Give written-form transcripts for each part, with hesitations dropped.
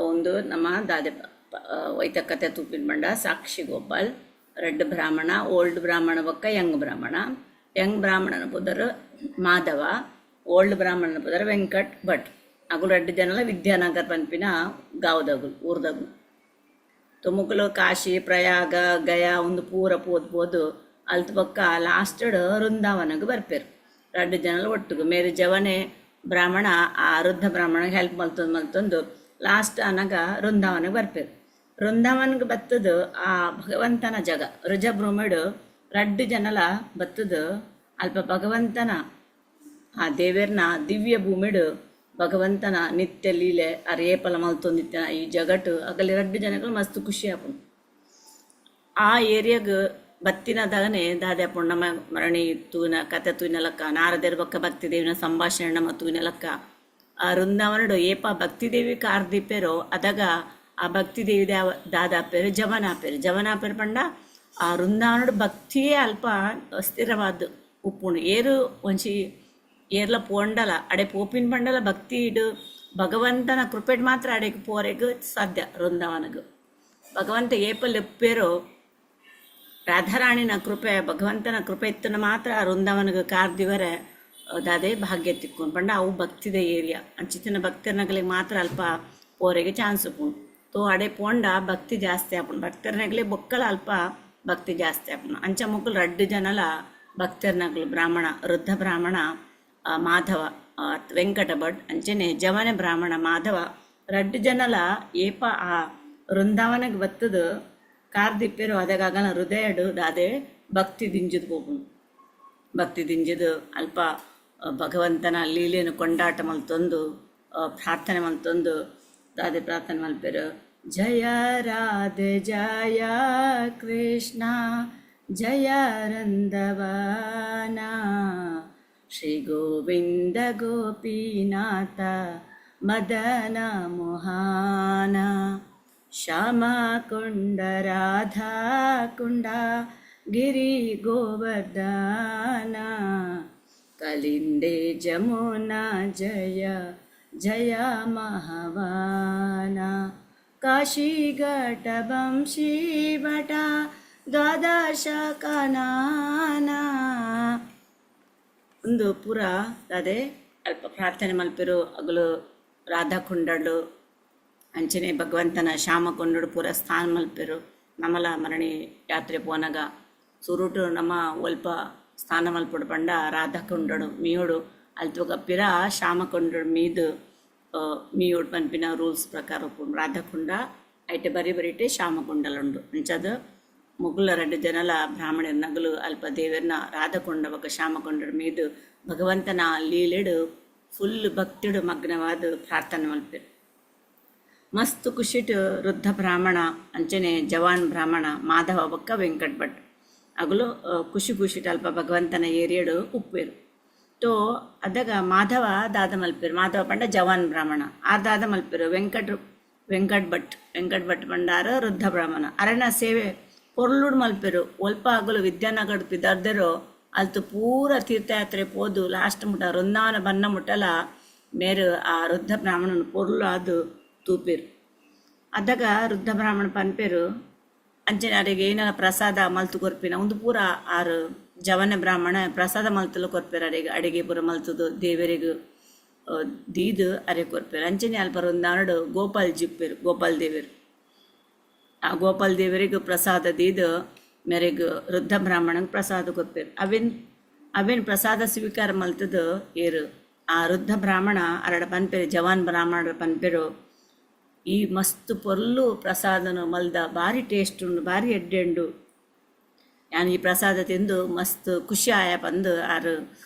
ಒಂದು ನಮ್ಮ ದಾದೆ ವೈತಕತೆ ತೂಪಿನ ಬಂಡ ಸಾಕ್ಷಿ ಗೋಪಾಲ್ ರೆಡ್ ಬ್ರಾಹ್ಮಣ ಓಲ್ಡ್ ಬ್ರಾಹ್ಮಣ ಬೊಕ್ಕ ಯಂಗ್ ಬ್ರಾಹ್ಮಣನ ಪುದರ್ ಮಾಧವ ಓಲ್ಡ್ ಬ್ರಾಹ್ಮಣನ ಪುದರ್ ವೆಂಕಟ್ ಭಟ್ ಅಗುಲು ರೆಡ್ ಜನಲ ವಿದ್ಯಾನಗರ್ ಪನ್ಪಿನ ಗಾವದಗುಲು ಊರ್ದಗುಲು ತುಮುಕುಲು ಕಾಶಿ ಪ್ರಯಾಗ ಗಯಾ ಒಂದು ಪೂರ ಪೋದು ಅಲ್ತ ಪಕ್ಕ ಲಾಸ್ಟಡ್ ವೃಂದಾವನಗೆ ಬರ್ಪೇರು ರೆಡ್ ಜನಲ ಒಟ್ಟಿಗೆ ಮೇರೆ ಜವನೆ ಬ್ರಾಹ್ಮಣ ಆ ವೃದ್ಧ ಬ್ರಾಹ್ಮಣಗೆ ಹೆಲ್ಪ್ ಮಲ್ತೊಂದು ಲಾಸ್ಟ್ ಅನಾಗ ವೃಂದಾವನಗೆ ಬರ್ಪೇರು ವೃಂದಾವನ್ಗೆ ಬತ್ತದು ಆ ಭಗವಂತನ ಜಗ ಋಜಭ್ರೂಮಿಡು ರಡ್ಡು ಜನಲ ಬತ್ತದು ಅಲ್ಪ ಭಗವಂತನ ಆ ದೇವೇರ್ನ ದಿವ್ಯ ಭೂಮಿಡು ಭಗವಂತನ ನಿತ್ಯ ಲೀಲೆ ಆ ರೇಪಲ ಮಲ್ತೊಂದಿತ್ತ ಈ ಜಗಟ್ಟು ಆಗಲಿ ರಡ್ಡು ಜನಗಳು ಮಸ್ತ್ ಖುಷಿ ಆಪುಂಡು ಆ ಏರಿಯಾಗ ಬತ್ತಿನದಾಗನೆ ದಾದೆ ಪುಣ್ಣ ಮರಣಿ ತೂನ ಕತೆ ತೂಯಿನ ಲಕ್ಕ ನಾರದೇರ್ ಬಕ್ಕ ಭಕ್ತಿದೇವಿನ ಸಂಭಾಷಣೆ ನಮ್ಮ ತೂಯಿನ ಲಕ್ಕ ಆ ವೃಂದಾವನಡು ಏಪ ಭಕ್ತಿದೇವಿ ಕಾರ್ದಿಪ್ಪೇರೋ ಅದಾಗ ಆ ಭಕ್ತಿದೇವಿ ದಾದ ಪೇರು ಜವನ ಪೇರು ಪಂಡ ಆ ವೃಂದಾವನಡು ಭಕ್ತಿಯೇ ಅಲ್ಪ ಸ್ಥಿರವಾದ ಉಪ್ಪುಂಡು ಏರು ಒಂಚಿ ಏರ್ಲ ಪೋಂಡಲ ಅಡೆ ಪೋಪಿನ ಪಂಡಲ ಭಕ್ತಿ ಇಡು ಭಗವಂತನ ಕೃಪೆಡ್ ಮಾತ್ರ ಅಡೆಗೆ ಪೋರೆಗೆ ಸಾಧ್ಯ ವೃಂದಾವನಗೂ ಭಗವಂತ ಏಪಲ್ ಎಪ್ಪೇರೋ ರಾಧಾರಾಣಿನ ಕೃಪೆ ಭಗವಂತನ ಕೃಪೆ ಇತ್ತನ ಮಾತ್ರ ವೃಂದಾವನಗೆ ಕಾರ್ದಿವರೆ ದಾದೆ ಭಾಗ್ಯ ತಿಕ್ಕೊಂಡು ಪಂಡ ಅವು ಭಕ್ತಿದ ಏರಿಯಾ ಅಂಚಿತ್ತಿನ ಭಕ್ತರ್ನಗಳಿಗೆ ಮಾತ್ರ ಅಲ್ಪ ಪೋರೆಗೆ ಚಾನ್ಸ್ ಉಪ್ಪುಂಡು ತೋ ಅಡೆ ಪೋಂಡ ಭಕ್ತಿ ಜಾಸ್ತಿ ಆಪುಂಡು ಭಕ್ತರ್ನಗಲಿ ಬೊಕ್ಕಲ ಅಲ್ಪ ಭಕ್ತಿ ಜಾಸ್ತಿ ಆಪುಂಡು ಅಂಚ ಮುಕ್ಕಲು ರಡ್ಡು ಜನಲ ಭಕ್ತರ್ನಗಲು ಬ್ರಾಹ್ಮಣ ವೃದ್ಧ ಬ್ರಾಹ್ಮಣ ಮಾಧವ ವೆಂಕಟ ಭಟ್ ಅಂಚನೆ ಜವನ ಬ್ರಾಹ್ಮಣ ಮಾಧವ ರಡ್ಡು ಜನಲ ಏಪ ಆ ವೃಂದಾವನಗೆ ಬತ್ತದು ಕಾರ್ದಿಪ್ಪೇರು ಅದಾಗನ ಹೃದಯಡು ದಾದೆ ಭಕ್ತಿ ದಿಂಜದು ಹೋಗುಂಡು ಭಕ್ತಿ ದಿಂಜದು ಅಲ್ಪ ಭಗವಂತನ ಲೀಲೆಯನ್ನು ಕೊಂಡಾಟ ಮಲ್ತೊಂದು ಪ್ರಾರ್ಥನೆ ಮಲ್ತೊಂದು ದಾದೆ ಪ್ರಾರ್ಥನೆ ಮಲ್ಪೇರು ಜಯ ರಾಧೆ ಜಯ ಕೃಷ್ಣ ಜಯ ರಂದವನ ಶ್ರೀ ಗೋವಿಂದ ಗೋಪಿನಾಥ ಮದನ ಮೋಹನ ಶ್ಯಾಮ ಕುಂಡ ರಾಧಾ ಕುಂಡ ಗಿರಿ ಗೋವರ್ಧನ ಕಲಿಂದೆ ಜಮುನಾ ಜಯ ಜಯ ಮಹವನ ಕಾಶಿ ಘಟ ಬಂಶಿ ಭಟ ದ್ವಾದಶ ಕನಾನ ಒಂದು ಪೂರ ಅದೇ ಅಲ್ಪ ಪ್ರಾರ್ಥನೆ ಮಲ್ಪೆರು ಅಗಲು ರಾಧಾ ಕುಂಡಳು ಅಂಚನೆ ಭಗವಂತನ ಶ್ಯಾಮ ಕೊಂಡಡು ಪೂರ ಸ್ಥಾನ ಮಲ್ಪೆರು ನಮಲ ಮರಣಿ ಯಾತ್ರೆ ಪೋನಾಗ ಸುರುಟು ನಮ್ಮ ಒಲ್ಪ ಸ್ಥಾನ ಮಲ್ಪಡು ಪಂಡ ರಾಧಾ ಕುಂಡಡು ಮೀಯೋಡು ಅಲ್ತೋಗ ಪಿರ ಶ್ಯಾಮ ಕೊಂಡಡು ಮೀದು ಮೀಯೋಡು ಪನ್ಪಿನ ರೂಲ್ಸ್ ಪ್ರಕಾರ ಉಪ್ಪುಂಡು ರಾಧಾ ಕುಂಡ ಐಟೆ ಬರಿಟೆ ಶ್ಯಾಮ ಕುಂಡಲುಂಡು ಅಂಚದು ಮುಗುಲ ರಡ್ಡು ಜನಲ ಬ್ರಾಹ್ಮಣರ ನಗಲು ಅಲ್ಪ ದೇವರನ್ನ ರಾಧಕೊಂಡ ಬಕ ಶ್ಯಾಮಕೊಂಡರ ಮೀದು ಭಗವಂತನ ಲೀಲೆಡು ಫುಲ್ ಭಕ್ತಿಡು ಮಗ್ನವಾದ ಪ್ರಾರ್ಥನೆ ಮಲ್ಪೇರು ಮಸ್ತ್ ಖುಷಿಟು ವೃದ್ಧ ಬ್ರಾಹ್ಮಣ ಅಂಚನೆ ಜವಾನ್ ಬ್ರಾಹ್ಮಣ ಮಾಧವ ಬಕ್ಕ ವೆಂಕಟ್ ಭಟ್ ಅಗಲು ಖುಷಿಟು ಅಲ್ಪ ಭಗವಂತನ ಏರಿಯಡು ಉಪ್ಪೇರು ತೋ ಅದಾಗ ಮಾಧವ ದಾದ ಮಲ್ಪೇರು ಮಾಧವ ಪಂಡ ಜವಾನ್ ಬ್ರಾಹ್ಮಣ ಆ ದಾದ ಮಲ್ಪೇರು ವೆಂಕಟ್ ಭಟ್ ಪಂಡಾರ ವೃದ್ಧ ಬ್ರಾಹ್ಮಣ ಅರಣ್ಯ ಸೇವೆ ಪೊರ್ಲುಡು ಮಲ್ಪೆರು ಒಲ್ಪ ಆಗಲು ವಿದ್ಯಾನಗರ ಪಿದರ್ದೆರು ಅಲ್ತು ಪೂರ ತೀರ್ಥಯಾತ್ರೆ ಪೋದು ಲಾಸ್ಟ್ ಮುಟ್ಟ ವೃಂದಾವನ ಬನ್ನ ಮುಟ್ಟಲ ಮೇರು ಆ ವೃದ್ಧ ಬ್ರಾಹ್ಮಣನ ಪೊರ್ಲು ಅದು ತೂಪೇರು ಅದಾಗ ವೃದ್ಧ ಬ್ರಾಹ್ಮಣ ಪನ್ಪೇರು ಅಂಚನೆ ಅವರಿಗೆ ಏನೆಲ್ಲ ಪ್ರಸಾದ ಮಲ್ತು ಕೊರ್ಪಿನ ಒಂದು ಪೂರ ಆರು ಜವನ ಬ್ರಾಹ್ಮಣ ಪ್ರಸಾದ ಮಲ್ತಲು ಕೊರ್ಪೇರು ಅಡಿಗೆ ಅಡಿಗೆ ಪೂರ ಮಲ್ತದು ದೇವರಿಗೆ ದೀದು ಅರೆ ಕೊರ್ಪೇರು ಅಂಚನೆ ಅಲ್ಪ ವೃಂದಾವನಡು ಗೋಪಾಲ್ ಜಿಪ್ಪೇರು ಗೋಪಾಲ್ ದೇವರು ಆ ಗೋಪಾಲ್ ದೇವರಿಗೆ ಪ್ರಸಾದ ದೀದು ಮೇರೆಗೆ ವೃದ್ಧ ಬ್ರಾಹ್ಮಣಂಗೆ ಪ್ರಸಾದ ಕೊಪ್ಪೇರು ಅವೇನು ಪ್ರಸಾದ ಸ್ವೀಕಾರ ಮಲ್ತದು ಏರು ಆ ವೃದ್ಧ ಬ್ರಾಹ್ಮಣ ಅರಡ ಪನ್ಪೇರು ಜವಾನ್ ಬ್ರಾಹ್ಮಣರ ಪನ್ಪೇರು ಈ ಮಸ್ತ್ ಪೊರ್ಲು ಪ್ರಸಾದನು ಮಲ್ದ ಭಾರಿ ಟೇಸ್ಟ್ ಉಂಡು ಭಾರಿ ಎಡ್ಡೆ ಉಂಡು ನಾನು ಈ ಪ್ರಸಾದ ತಿಂದು ಮಸ್ತ್ ಖುಷಿ ಆಯ ಬಂದು ಆರು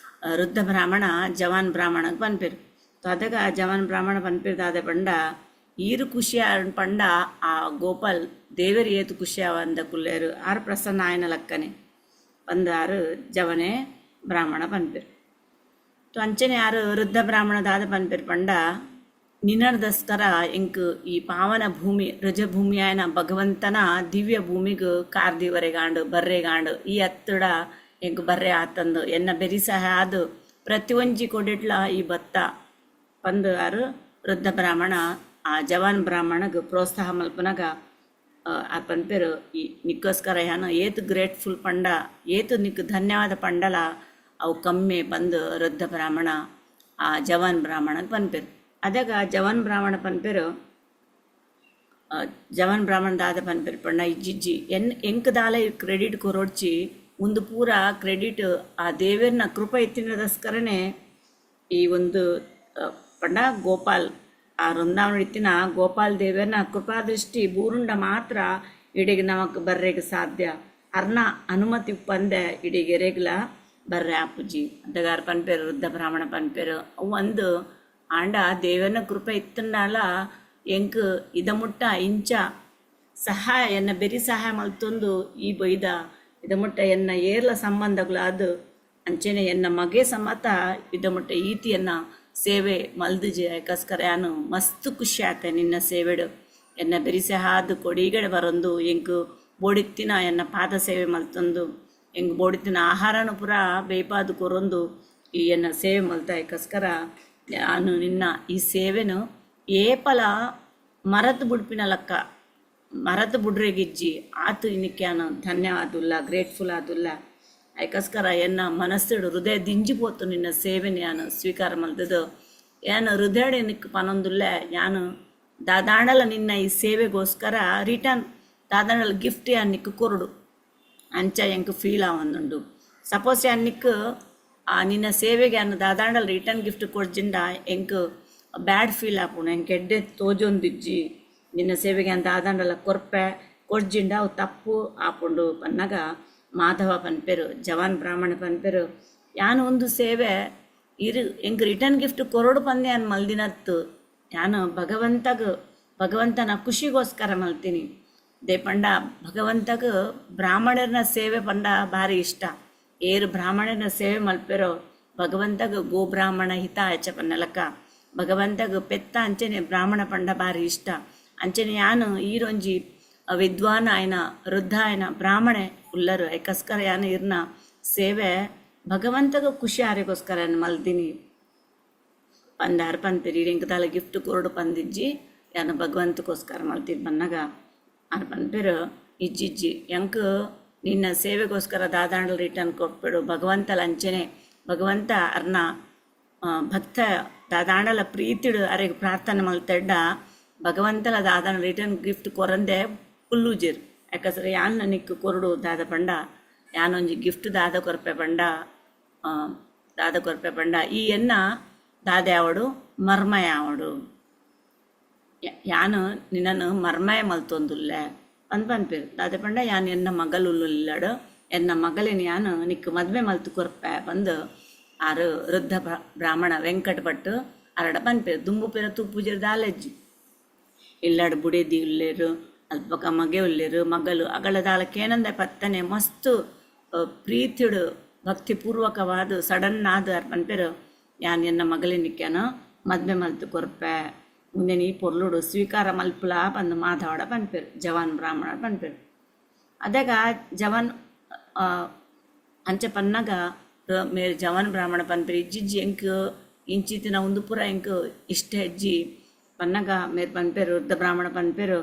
ವೃದ್ಧ ಬ್ರಾಹ್ಮಣ ಜವಾನ್ ಬ್ರಾಹ್ಮಣಗೆ ಪನ್ಪೇರು ಅದಾಗ ಆ ಜವಾನ್ ಬ್ರಾಹ್ಮಣ ಪನ್ಪೇರು ದಾದೆ ಪಂಡ ಈರು ಖುಷಿ ಪಂಡ ಆ ಗೋಪಾಲ್ ದೇವರಿ ಏತು ಖುಷಿ ಅಂದ ಕುಲ್ಲೇರು ಆರು ಪ್ರಸನ್ನ ಆಯನ ಲಕ್ಕನೆ ಬಂದು ಆರು ಜವನೆ ಬ್ರಾಹ್ಮಣ ಪನ್ಪೇರು ತೋ ಅಂಚನೆ ಆರು ವೃದ್ಧ ಬ್ರಾಹ್ಮಣದಾದ ಪನ್ಪೇರು ಪಂಡ ನಿನ್ನರ್ದಸ್ಕರ ಎಂಕ್ ಈ ಪಾವನ ಭೂಮಿ ಋಜಭೂಮಿ ಆಯನ ಭಗವಂತನ ದಿವ್ಯ ಭೂಮಿಗೆ ಕಾರ್ದಿವರೆಗಾಂಡು ಬರ್ರೆಗಾಂಡು ಈ ಹತ್ತಡ ಎಂಕ್ ಬರ್ರೆ ಆತಂದು ಎನ್ನ ಬೆರಿಸಹ ಅದು ಪ್ರತಿಯೊಂಜಿ ಕೊಡಿಟ್ಲ ಈ ಭತ್ತ ಪಂದು ಆರು ವೃದ್ಧ ಬ್ರಾಹ್ಮಣ ಆ ಜವಾನ್ ಬ್ರಾಹ್ಮಣಗೆ ಪ್ರೋತ್ಸಾಹ ಮಲ್ಪನಾಗ ಅಪ್ಪನ ಪೇರು ಈ ನಿಕ್ಕೋಸ್ಕರ ಯಾನು ಏತು ಗ್ರೇಟ್ಫುಲ್ ಪಂಡ ಏತು ನಿಕ್ ಧನ್ಯವಾದ ಪಂಡಲ ಅವು ಕಮ್ಮಿ ಬಂದು ವೃದ್ಧ ಬ್ರಾಹ್ಮಣ ಆ ಜವಾನ್ ಬ್ರಾಹ್ಮಣಗೆ ಪನ್ಪೇರು ಅದಾಗ ಜವಾನ್ ಬ್ರಾಹ್ಮಣ ಪನ್ಪೇರು ಜವಾನ್ ಬ್ರಾಹ್ಮಣ ದಾದ ಪನ್ಪೇರು ಪಂಡ ಇಜ್ಜಿಜ್ಜಿ ಎಂಕ್ ದಾಲ ಕ್ರೆಡಿಟ್ ಕೊರೋಡ್ಚಿ ಒಂದು ಪೂರ ಕ್ರೆಡಿಟ್ ಆ ದೇವರನ್ನ ಕೃಪ ಎತ್ತಿನದಸ್ಕರನೇ ಈ ಒಂದು ಪಂಡ ಗೋಪಾಲ್ ಆ ವೃಂದಾವನ ಇತ್ತಿನ ಗೋಪಾಲ್ ದೇವರನ್ನ ಕೃಪಾದೃಷ್ಟಿ ಬೂರುಂಡ ಮಾತ್ರ ಇಡೀಗೆ ನಮಕ್ ಬರ್ರೆಗೆ ಸಾಧ್ಯ ಅರ್ನ ಅನುಮತಿ ಪಂದೆ ಇಡೀಗೆ ರೆಗ್ಲ ಬರ್ರೆ ಆಪುಜಿ ಅಂತಗಾರ ಪನ್ಪೇರು ವೃದ್ಧ ಬ್ರಾಹ್ಮಣ ಪನ್ಪೇರು ಒಂದು ಆಂಡ ದೇವರನ್ನ ಕೃಪೆ ಇತ್ತಂಡಾಲ ಎಂಕ್ ಇದ ಮುಟ್ಟ ಇಂಚ ಸಹಾಯ ಎನ್ನ ಬೆರಿ ಸಹಾಯ ಮಲ್ತೊಂದು ಈ ಬೈದ ಇದ ಮುಟ್ಟ ಎನ್ನ ಏರ್ಲ ಸಂಬಂಧಗಳು ಅದು ಅಂಚೆನೆ ಎನ್ನ ಮಗೆ ಸಮತ ಇದ ಮುಟ್ಟ ಈತಿಯನ್ನ ಸೇವೆ ಮಲ್ದಿಜಿ ಯಾಕಸ್ಕರ ಯಾನು ಮಸ್ತ್ ಖುಷಿ ಆತೆ ನಿನ್ನ ಸೇವೆಡು ಎನ್ನ ಬೆರಿಸೆ ಹಾದು ಕೊಡಿಗಡೆ ಬರೊಂದು ಎಂಕ್ ಬೋಡಿತ್ತಿನ ಎನ್ನ ಪಾದ ಸೇವೆ ಮಲ್ತೊಂದು ಎಂಗ್ ಬೋಡಿತ್ತಿನ ಆಹಾರನು ಪುರ ಬೇಪಾದು ಕೊರೊಂದು ಈ ಎನ್ನ ಸೇವೆ ಮಲ್ತ ಯಾಕಸ್ಕರ ನಾನು ನಿನ್ನ ಈ ಸೇವೆನು ಏಪಲ ಮರತು ಬುಡ್ಪಿನ ಲಕ್ಕ ಮರತು ಬುಡ್ರೆಗಿಜ್ಜಿ ಆತು ಇನ್ನಕ್ಯಾನು ಧನ್ಯವಾದುಲ್ಲ ಗ್ರೇಟ್ಫುಲ್ ಆದುಲ್ಲ ಯಾಕಸ್ಕರ ಎನ್ನ ಮನಸ್ಸಿಡು ಹೃದಯ ದಿಂಜಿಪೋತು ನಿನ್ನ ಸೇವೆನ ಯಾನು ಸ್ವೀಕಾರ ಮಲ್ತದು ಏನು ಹೃದಯ ನಿಕ್ ಪನೊಂದುಲ್ಲ ಯಾನು ದಾದಾಂಡಲ ನಿನ್ನ ಈ ಸೇವೆಗೋಸ್ಕರ ರಿಟರ್ನ್ ದಾದಾಂಡಲ ಗಿಫ್ಟ್ ಯಾನ್ ನಿಕ್ ಕೊರಡು ಅಂಚ ಎಂಕ್ ಫೀಲ್ ಆವೊಂದುಂಡು ಸಪೋಸ್ ಯಾನ್ ನಿಕ್ ನಿನ್ನ ಸೇವೆಗೆ ಯಾನು ದಾದಾಂಡಲ ರಿಟರ್ನ್ ಗಿಫ್ಟ್ ಕೊಡ್ಜಿಂಡ ಎಂಕ್ ಬ್ಯಾಡ್ ಫೀಲ್ ಆಪುಂಡು ಎಂಕ್ ಎಡ್ಡೆ ತೋಜೊಂದಿಜ್ಜಿ ನಿನ್ನ ಸೇವೆಗೆ ಅಂತ ದಾದಾಂಡಲ ಕೊರ್ಪೆ ಕೊಡ್ಜಿಂಡ ಅವು ತಪ್ಪು ಆಪುಂಡು ಪನ್ನಗ ಮಾಧವ ಪನ್ಪೇರು ಜವಾನ್ ಬ್ರಾಹ್ಮಣ ಪನ್ಪೇರು ಯಾನು ಒಂದು ಸೇವೆ ಇರು ಎಂಕ್ ರಿಟರ್ನ್ ಗಿಫ್ಟ್ ಕೊರಡು ಪಂದೆ ಯಾನು ಮಲ್ದಿನತ್ತು ಯಾನು ಭಗವಂತನ ಖುಷಿಗೋಸ್ಕರ ಮಲ್ತೀನಿ ದೇ ಪಂಡ ಭಗವಂತಗ ಬ್ರಾಹ್ಮಣರನ್ನ ಸೇವೆ ಪಂಡ ಭಾರಿ ಇಷ್ಟ ಏರು ಬ್ರಾಹ್ಮಣರನ್ನ ಸೇವೆ ಮಲ್ಪೇರೋ ಭಗವಂತಗ ಗೋ ಬ್ರಾಹ್ಮಣ ಹಿತ ಆಚ ಪನ್ನಲಕ ಭಗವಂತಗ ಪೆತ್ತ ಅಂಚನೆ ಬ್ರಾಹ್ಮಣ ಪಂಡ ಭಾರಿ ಇಷ್ಟ ಅಂಚನೆ ಯಾನು ಈರೊಂಜಿ ವಿದ್ವಾನ್ ಆಯ್ನ ವೃದ್ಧ ಆಯ್ನ ಬ್ರಾಹ್ಮಣೆ ಉಲ್ಲರು ಯಾಕಸ್ಕರ ಯಾನು ಇರ್ನ ಸೇವೆ ಭಗವಂತಗ ಖುಷಿ ಆರಿಗೋಸ್ಕರ ಮಲ್ದಿನಿ ಪಂದಾರ ಪನ್ಪೇರಿ ಇಂಕ ತಾಲ ಗಿಫ್ಟ್ ಕೊರಡು ಪಂದಿಜ್ಜಿ ಯಾನು ಭಗವಂತಗೋಸ್ಕರ ಮಲ್ತಿದ್ ಬನ್ನಾಗ ಆರು ಪನ್ಪೇರು ಇಜ್ಜಿಜ್ಜಿ ಎಂಕ್ ನಿನ್ನ ಸೇವೆಗೋಸ್ಕರ ದಾದಾಂಡಲ್ ರಿಟರ್ನ್ ಕೊಟ್ಬಿಡು ಭಗವಂತಲ ಅಂಚನೆ ಭಗವಂತ ಅರ್ನ ಭಕ್ತ ದಾದಾಂಡಲ ಪ್ರೀತಿಡು ಅರೆಗೆ ಪ್ರಾರ್ಥನೆ ಮಲ್ತೆಡ್ಡ ಭಗವಂತಲ ದಾದಾಂಡ ರಿಟರ್ನ್ ಗಿಫ್ಟ್ ಕೊರಂದೆ ಪುಲ್ಲುಜಿರ್ ಯಾಕಂದ್ರೆ ಯಾನ್ ನಿಕ್ ಕೊರಡು ದಾದ ಪಂಡ ಯಾನೊಂಜಿ ಗಿಫ್ಟ್ ದಾದ ಕೊರಪೆ ಪಂಡ ಈ ಎನ್ನ ದಾದೆ ಆವಡು ಮರ್ಮಯ ಆವಡು ಯಾನು ನಿನ್ನನ್ನು ಮರ್ಮಯ ಮಲ್ತೊಂದುಲ್ಲೆ ಪನ್ಪೇರು ದಾದೆ ಪಂಡ ಯಾನ್ ಎನ್ನ ಮಗಲು ಉಲ್ಲಡು ಎನ್ನ ಮಗಲಿನ ಯಾನು ನಿಕ್ ಮದ್ವೆ ಮಲ್ತು ಕೊರಪೆ ಬಂದು ಆರು ವೃದ್ಧ ಬ್ರಾಹ್ಮಣ ವೆಂಕಟ ಭಟ್ ಅರಡ ಪನ್ಪೇರು ದುಂಬು ಪೇರ ತೂಪುಜಿರ್ ದಾಲೆಜ್ಜಿ ಇಲ್ಲಾಡು ಬುಡೇದಿ ಉಲ್ಲೇರು ಅಲ್ಪಕ ಮಗೆ ಉಲ್ಲೇರು ಮಗಲು ಅಗಳ ದಾಲಕ್ಕೇನಂದ ಪತ್ತನೆ ಮಸ್ತು ಪ್ರೀತಿಡು ಭಕ್ತಿಪೂರ್ವಕವಾದ ಸಡನ್ ಆದ ಪನ್ಪೇರು ಯಾನ್ ಎನ್ನ ಮಗಲಿನಿಕ್ಯಾನ ಮದ್ವೆ ಮಲ್ತು ಕೊರಪೆ ಮುಂದೆ ನೀ ಪೊರ್ಲುಡು ಸ್ವೀಕಾರ ಮಲ್ಪುಲ ಬಂದು ಮಾತಾಡ ಪನ್ಪೇರು ಜವಾನ್ ಬ್ರಾಹ್ಮಣ ಪನ್ಪೇರು ಅದಾಗ ಜವಾನ್ ಅಂಚ ಪನ್ನಗ ಮೇರೆ ಜವಾನ್ ಬ್ರಾಹ್ಮಣ ಪನ್ಪೇರು ಇಜ್ಜಿಜ್ಜಿ ಎಂಕ್ ಇಂಚಿತಿನ ಒಂದು ಪುರ ಎಂಕ್ ಇಷ್ಟ ಹೆಜ್ಜಿ ಪನ್ನಗ ಮೇರೆ ಪನ್ಪೇರು ವೃದ್ಧ ಬ್ರಾಹ್ಮಣ ಪನ್ಪೇರು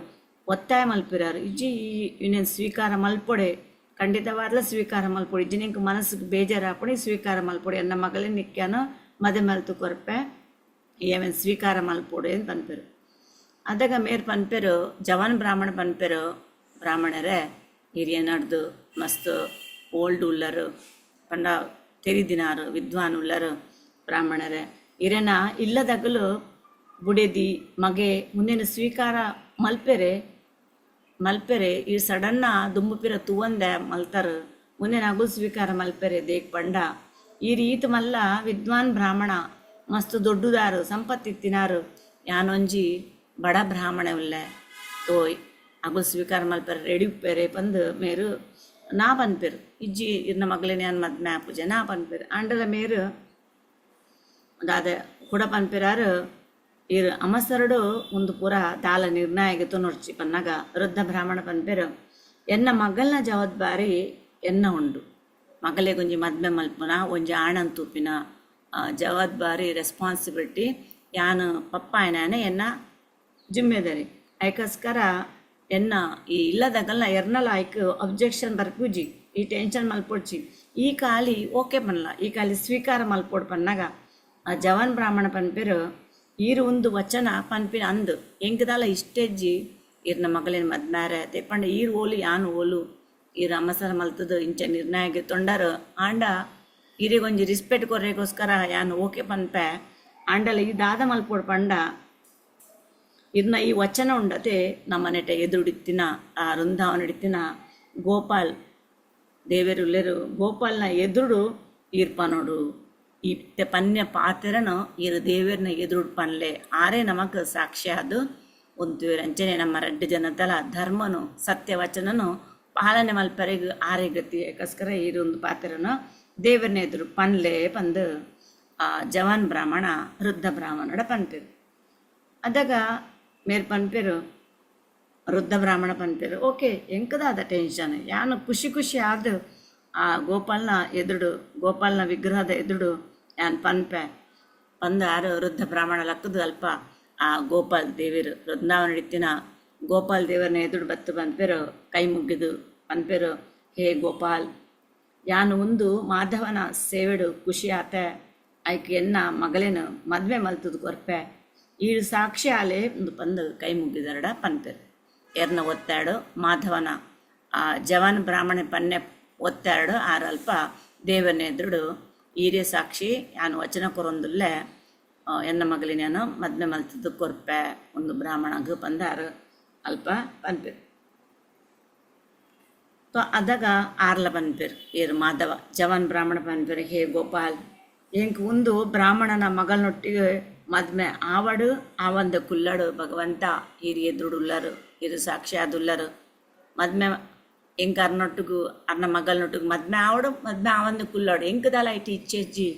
ಒತ್ತಾಯ ಮಲ್ಪಿರಾರು ಇಜ್ಜಿ ಇವನೇನು ಸ್ವೀಕಾರ ಮಲ್ಪೊಡೆ ಖಂಡಿತವಾದ್ಲ ಸ್ವೀಕಾರ ಮಲ್ಪೊಡೆ ಇಜ್ಜಿ ನಿಂಗೆ ಮನಸ್ಸಿಗೆ ಬೇಜಾರು ಹಾಪೊಡಿ ಸ್ವೀಕಾರ ಮಲ್ಪೊಡೆ ಎನ್ನ ಮಗಳೇ ನಿಕ್ಕ್ಯಾನೋ ಮದೆ ಮಲ್ತು ಕೊರಪೆ ಏವೇನು ಸ್ವೀಕಾರ ಮಲ್ಪೊಡೆ ಅಂತ ಪನ್ಪೇರು ಅದಾಗ ಮೇರೆ ಪನ್ಪೇರು ಜವಾನ್ ಬ್ರಾಹ್ಮಣ ಪನ್ಪೇರು ಬ್ರಾಹ್ಮಣರೇ ಹಿರಿಯ ನಡ್ದು ಮಸ್ತ್ ಓಲ್ಡ್ ಉಲ್ಲರು ಪಂಡ ತೆರಿದಿನಾರು ವಿದ್ವಾನ್ ಉಲ್ಲರು ಬ್ರಾಹ್ಮಣರೇ ಹಿರೇನ ಇಲ್ಲದಗಲು ಬುಡೇದಿ ಮಗೆ ಮುಂದಿನ ಸ್ವೀಕಾರ ಮಲ್ಪೆರೆ ಈ ಸಡನ್ನ ದುಂಬುಪಿರ ತೂವಂದೆ ಮಲ್ತರು ಮುಂದಿನ ಅಗು ಸ್ವೀಕಾರ ಮಲ್ಪೆರೆ ದೇಕ್ ಪಂಡ ಈ ರೀತಿ ಮಲ್ಲ ವಿದ್ವಾನ್ ಬ್ರಾಹ್ಮಣ ಮಸ್ತ್ ದೊಡ್ಡದಾರು ಸಂಪತ್ತಿತ್ತಿನಾರು ಯಾನೊಂಜಿ ಬಡ ಬ್ರಾಹ್ಮಣ ಉಲ್ಲೆ ತೋಯ್ ಅಗು ಸ್ವೀಕಾರ ಮಲ್ಪೆರೆ ರೆಡಿ ಉಪ್ಪೇರೆ ಪಂದು ಮೇರು ನಾ ಪನ್ಪೇರು ಇಜ್ಜಿ ಇರ್ನ ಮಗಳೇನೆ ಯಾನ್ ಮದ್ಮೆ ಪೂಜೆ ನಾ ಪನ್ಪೇರು ಆಂಡಲ ಮೇರು ದಾದ ಕೂಡ ಪನ್ಪೇರಾರು ಇರು ಅಮಸರಡು ಒಂದು ಪೂರ ದಾಲ ನಿರ್ಣಯಗತು ನೋಡ್ಚಿ ಪನ್ನಾಗ ವೃದ್ಧ ಬ್ರಾಹ್ಮಣ ಪನ್ಪೇರು ಎನ್ನ ಮಗಲ್ನ ಜವಾಬ್ದಾರಿ ಎನ್ನ ಉಂಡು ಮಗಲೇ ಒಂಜಿ ಮದ್ಮೆ ಮಲ್ಪುನ ಒಂಜಿ ಆಣನ್ ತೂಪಿನ ಜವಾಬ್ದಾರಿ ರೆಸ್ಪಾನ್ಸಿಬಿಲಿಟಿ ಯಾನು ಪಪ್ಪ ಆಯ್ನಾನೆ ಎನ್ನ ಜಿಮ್ಮೆದಾರಿ ಐಕೋಸ್ಕರ ಎನ್ನ ಈ ಇಲ್ಲದಾಗಲ್ಲ ಎರ್ನಲ್ಲ ಐಕ್ ಅಬ್ಜೆಕ್ಷನ್ ಬರ್ಪೂಜಿ ಈ ಟೆನ್ಷನ್ ಮಲ್ಪೊಡ್ಚಿ ಈ ಖಾಲಿ ಓಕೆ ಪನ್ಲ ಈ ಖಾಲಿ ಸ್ವೀಕಾರ ಮಲ್ಪೊಡ್ ಪನ್ನಾಗ ಆ ಜವಾನ್ ಬ್ರಾಹ್ಮಣ ಪನ್ಪೇರು ಈರು ಒಂದು ವಚನ ಪನ್ಪಿನ ಅಂದು ಎಂಕದಾಲ ಇಷ್ಟೆಜ್ಜಿ ಈರ್ನ ಮಗಳಿನ ಮದ್ಮ್ಯಾರೆ ತೆಪ್ಪಂಡ ಈರು ಓಲು ಯಾನು ಓಲು ಈ ಅಮ್ಮಸರ ಮಲ್ತದು ಇಂಚ ನಿರ್ಣಯಕ್ಕೆ ತೊಂಡರು ಆಂಡ ಈರಿಗೊಂಜಿ ರಿಸ್ಪೆಕ್ಟ್ ಕೊರ್ರೆಗೋಸ್ಕರ ಯಾನು ಓಕೆ ಪನ್ಪೆ ಆಂಡಲ ಈ ದಾದ ಮಲ್ಪೊಡ್ ಪಂಡ ಇರ್ನ ಈ ವಚನ ಉಂಡತೆ ನಮ್ಮನೆಟ ಎದುರುಡಿತ್ತಿನ ಆ ವೃಂದಾವನಡಿತ್ತಿನ ಗೋಪಾಲ್ ದೇವೇರುಲ್ಲೆರು ಗೋಪಾಲ್ನ ಎದುರು ಈರ್ಪನೋಡು ಈ ಪನ್ಯ ಪಾತೆರನು ಇರು ದೇವೇರ್ನ ಎದುರು ಪನ್ಲೆ ಆರೇ ನಮಕ್ ಸಾಕ್ಷಿ ಅದು ಒಂದು ರಂಚನೆ ನಮ್ಮ ರೆಡ್ಡು ಜನತಲ ಧರ್ಮನು ಸತ್ಯವಚನನು ಪಾಲನೆ ಮಲ್ಪರೆಗೆ ಆರೇ ಗತಿ ಯಾಕೋಸ್ಕರ ಒಂದು ಪಾತೆರನು ದೇವರನ್ನ ಎದುರು ಪನ್ಲೆ ಪಂದು ಜವಾನ್ ಬ್ರಾಹ್ಮಣ ವೃದ್ಧ ಬ್ರಾಹ್ಮಣಡ ಪನ್ಪೇರು ಅದಾಗ ಮೇರ್ ಪನ್ಪೇರು ವೃದ್ಧ ಬ್ರಾಹ್ಮಣ ಪನ್ಪೇರು ಓಕೆ ಎಂಕದಾದ ಟೆನ್ಷನ್ ಯಾನು ಖುಷಿ ಖುಷಿ ಆದ ಆ ಗೋಪಾಲ್ನ ವಿಗ್ರಹದ ಎದುರು ಯಾನ್ ಪನ್ಪೆ ಪಂದು ಯಾರು ವೃದ್ಧ ಬ್ರಾಹ್ಮಣ ಲಕ್ಕದು ಅಲ್ಪ ಆ ಗೋಪಾಲ್ ದೇವರು ವೃಂದಾವನ ನಡಿತಿನ ಗೋಪಾಲ್ ದೇವರನ್ನ ಎದುರು ಬತ್ತು ಪನ್ಪೇರು ಕೈ ಮುಗಿದು ಪನ್ಪೇರು ಹೇ ಗೋಪಾಲ್ ಯಾನು ಒಂದು ಮಾಧವನ ಸೇವೆಡು ಖುಷಿ ಆತೆ ಆಯ್ಕೆ ಎನ್ನ ಮಗಳೇನು ಮದುವೆ ಮಲ್ತದು ಕೊರ್ಪೆ ಈ ಸಾಕ್ಷಿ ಆಲೆ ಒಂದು ಪಂದು ಕೈ ಮುಗಿದರಡ ಪನ್ಪೇರು ಎರ್ನ ಒತ್ತಾಡು ಮಾಧವನ ಆ ಜವಾನ್ ಬ್ರಾಹ್ಮಣ ಪನ್ನೆ ಒತ್ತಾಡು ಆರಲ್ಪ ದೇವರನ್ನ ಎದುರು ಈರೇ ಸಾಕ್ಷಿ ಯಾನು ವಚನ ಕೊರೊಂದುಲ್ಲೆ ಎನ್ನ ಮಗಳಿನೇನು ಮದುವೆ ಮಲ್ತದ್ದು ಕೊರ್ಪೆ ಒಂದು ಬ್ರಾಹ್ಮಣಗೆ ಪಂದಾರು ಅಲ್ಪ ಪನ್ಪೇರು ತೊ ಅದಾಗ ಆರ್ಲ ಪನ್ಪೇರು ಏರು ಮಾಧವ ಜವಾನ್ ಬ್ರಾಹ್ಮಣ ಪನ್ಪೇರು ಹೇ ಗೋಪಾಲ್ ಎಂಕ್ ಒಂದು ಬ್ರಾಹ್ಮಣನ ಮಗಳನೊಟ್ಟಿಗೆ ಮದ್ಮೆ ಆವಡು ಆವಂದ ಕುಲ್ಲಡು ಭಗವಂತ ಈರು ಎದುರು ಉಲ್ಲರು ಇರು ಸಾಕ್ಷಿ ಆದುಲ್ಲರು ಮದ್ಮೆ ಎಂಕ ಅರ್ನೊಟ್ಟಿಗೂ ಅರ್ನ ಮಗಳನೊಟ್ಟಿಗೆ ಮದ್ಮೆ ಆವಡು ಮದ್ಮೆ ಆವಂದ ಕುಲ್ಲಡು ಎಂಕದಾಲ ಐಟಿ ಇಚ್ಚೆಜ್ಜಿ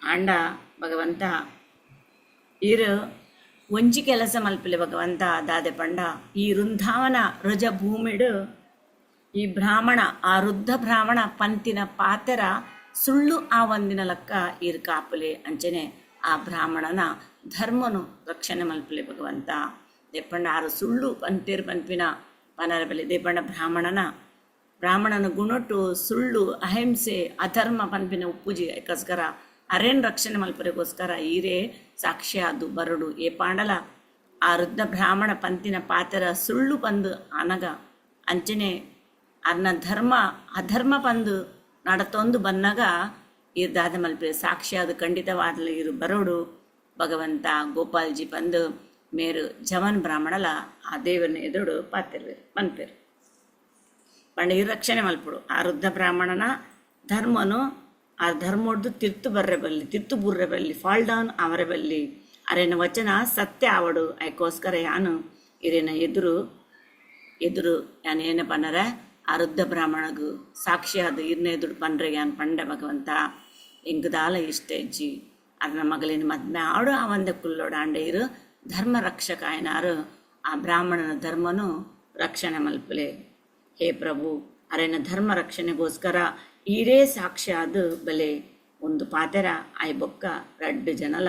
ಆಂಡ ಭಗವಂತ ಈರು ಒಂಜಿ ಕೆಲಸ ಮಲ್ಪಲೆ ಭಗವಂತ ದಾದೆ ಪಂಡ ಈ ವೃಂದಾವನ ರಜ ಭೂಮಿಡು ಈ ಬ್ರಾಹ್ಮಣ ಆ ವೃದ್ಧ ಬ್ರಾಹ್ಮಣ ಪಂತಿನ ಪಾತೆರ ಸುಳ್ಳು ಆ ಒಂದಿನ ಲಕ್ಕ ಈರು ಕಾಪಲೆ ಅಂಚನೆ ಆ ಬ್ರಾಹ್ಮಣನ ಧರ್ಮನು ರಕ್ಷಣೆ ಮಲ್ಪಲೆ ಭಗವಂತ ದೇಪಂಡ ಆರು ಸುಳ್ಳು ಪಂತೇರು ಪನ್ಪಿನ ಪನರ ಬೆಲೆ ದೇಪಂಡ ಬ್ರಾಹ್ಮಣನ ಗುಣಟ್ಟು ಸುಳ್ಳು ಅಹಿಂಸೆ ಅಧರ್ಮ ಪನ್ಪಿನ ಉಪ್ಪುಜಿ ಯಾಕೋಸ್ಕರ ಅರೇನ್ ರಕ್ಷಣೆ ಮಲ್ಪರೆಗೋಸ್ಕರ ಈರೇ ಸಾಕ್ಷಿ ಅದು ಬರಡು ಏ ಪಾಂಡಲ ಆ ವೃದ್ಧ ಬ್ರಾಹ್ಮಣ ಪಂತಿನ ಪಾತೆರ ಸುಳ್ಳು ಪಂದು ಅನಗ ಅಂಚನೆ ಅರ್ನ ಅಧರ್ಮ ಪಂದು ನಡತೊಂದು ಬನ್ನಾಗ ಇರು ದಾದ ಮಲ್ಪೆ ಸಾಕ್ಷಿ ಅದು ಖಂಡಿತವಾದಲು ಇರು ಬರೋಡು ಭಗವಂತ ಗೋಪಾಲ್ಜಿ ಪಂದು ಮೇರು ಜವಾನ್ ಬ್ರಾಹ್ಮಣಲ ಆ ದೇವರನ್ನ ಎದುರು ಪನ್ಪೇರು ಪಂಡ ಇರು ರಕ್ಷಣೆ ಮಲ್ಪಡು ಆ ವೃದ್ಧ ಬ್ರಾಹ್ಮಣನ ಧರ್ಮನು ಆ ಧರ್ಮೋಡ್ದು ತಿರ್ತು ಬುರ್ರೆ ಬಲ್ಲಿ ಫಾಲ್ ಡೌನ್ ಅವರ ಬಲ್ಲಿ ಅರೇನ ವಚನ ಸತ್ಯ ಆವಡು ಅದಕ್ಕೋಸ್ಕರ ಯಾನು ಇರೇನ ಎದುರು ಯಾನು ಏನ ಪನ್ನರ ಆ ವೃದ್ಧ ಬ್ರಾಹ್ಮಣಗೂ ಸಾಕ್ಷಿ ಅದು ಇರ್ನ ಎದುರು ಪನ್ರೆ ಯಾನ್ ಪಂಡ ಭಗವಂತ ಎಂಕದಾಲ ಇಷ್ಟ ಇಜ್ಜಿ ಅರ್ನ ಮಗಳಿನ ಮದ್ಮೆ ಆಡು ಅವಂದ ಕುಲ್ಲೋಡು ಆಂಡ ಇರು ಧರ್ಮ ರಕ್ಷಕ ಆಯ್ನಾರು ಆ ಬ್ರಾಹ್ಮಣನ ಧರ್ಮನು ರಕ್ಷಣೆ ಮಲ್ಪಲೆ ಹೇ ಪ್ರಭು ಅರೇನ ಧರ್ಮ ರಕ್ಷಣೆಗೋಸ್ಕರ ಈರೇ ಸಾಕ್ಷಿ ಅದು ಬಲೆ ಒಂದು ಪಾತೆರ ಆಯ್ ಬೊಕ್ಕ ರಡ್ಡು ಜನಲ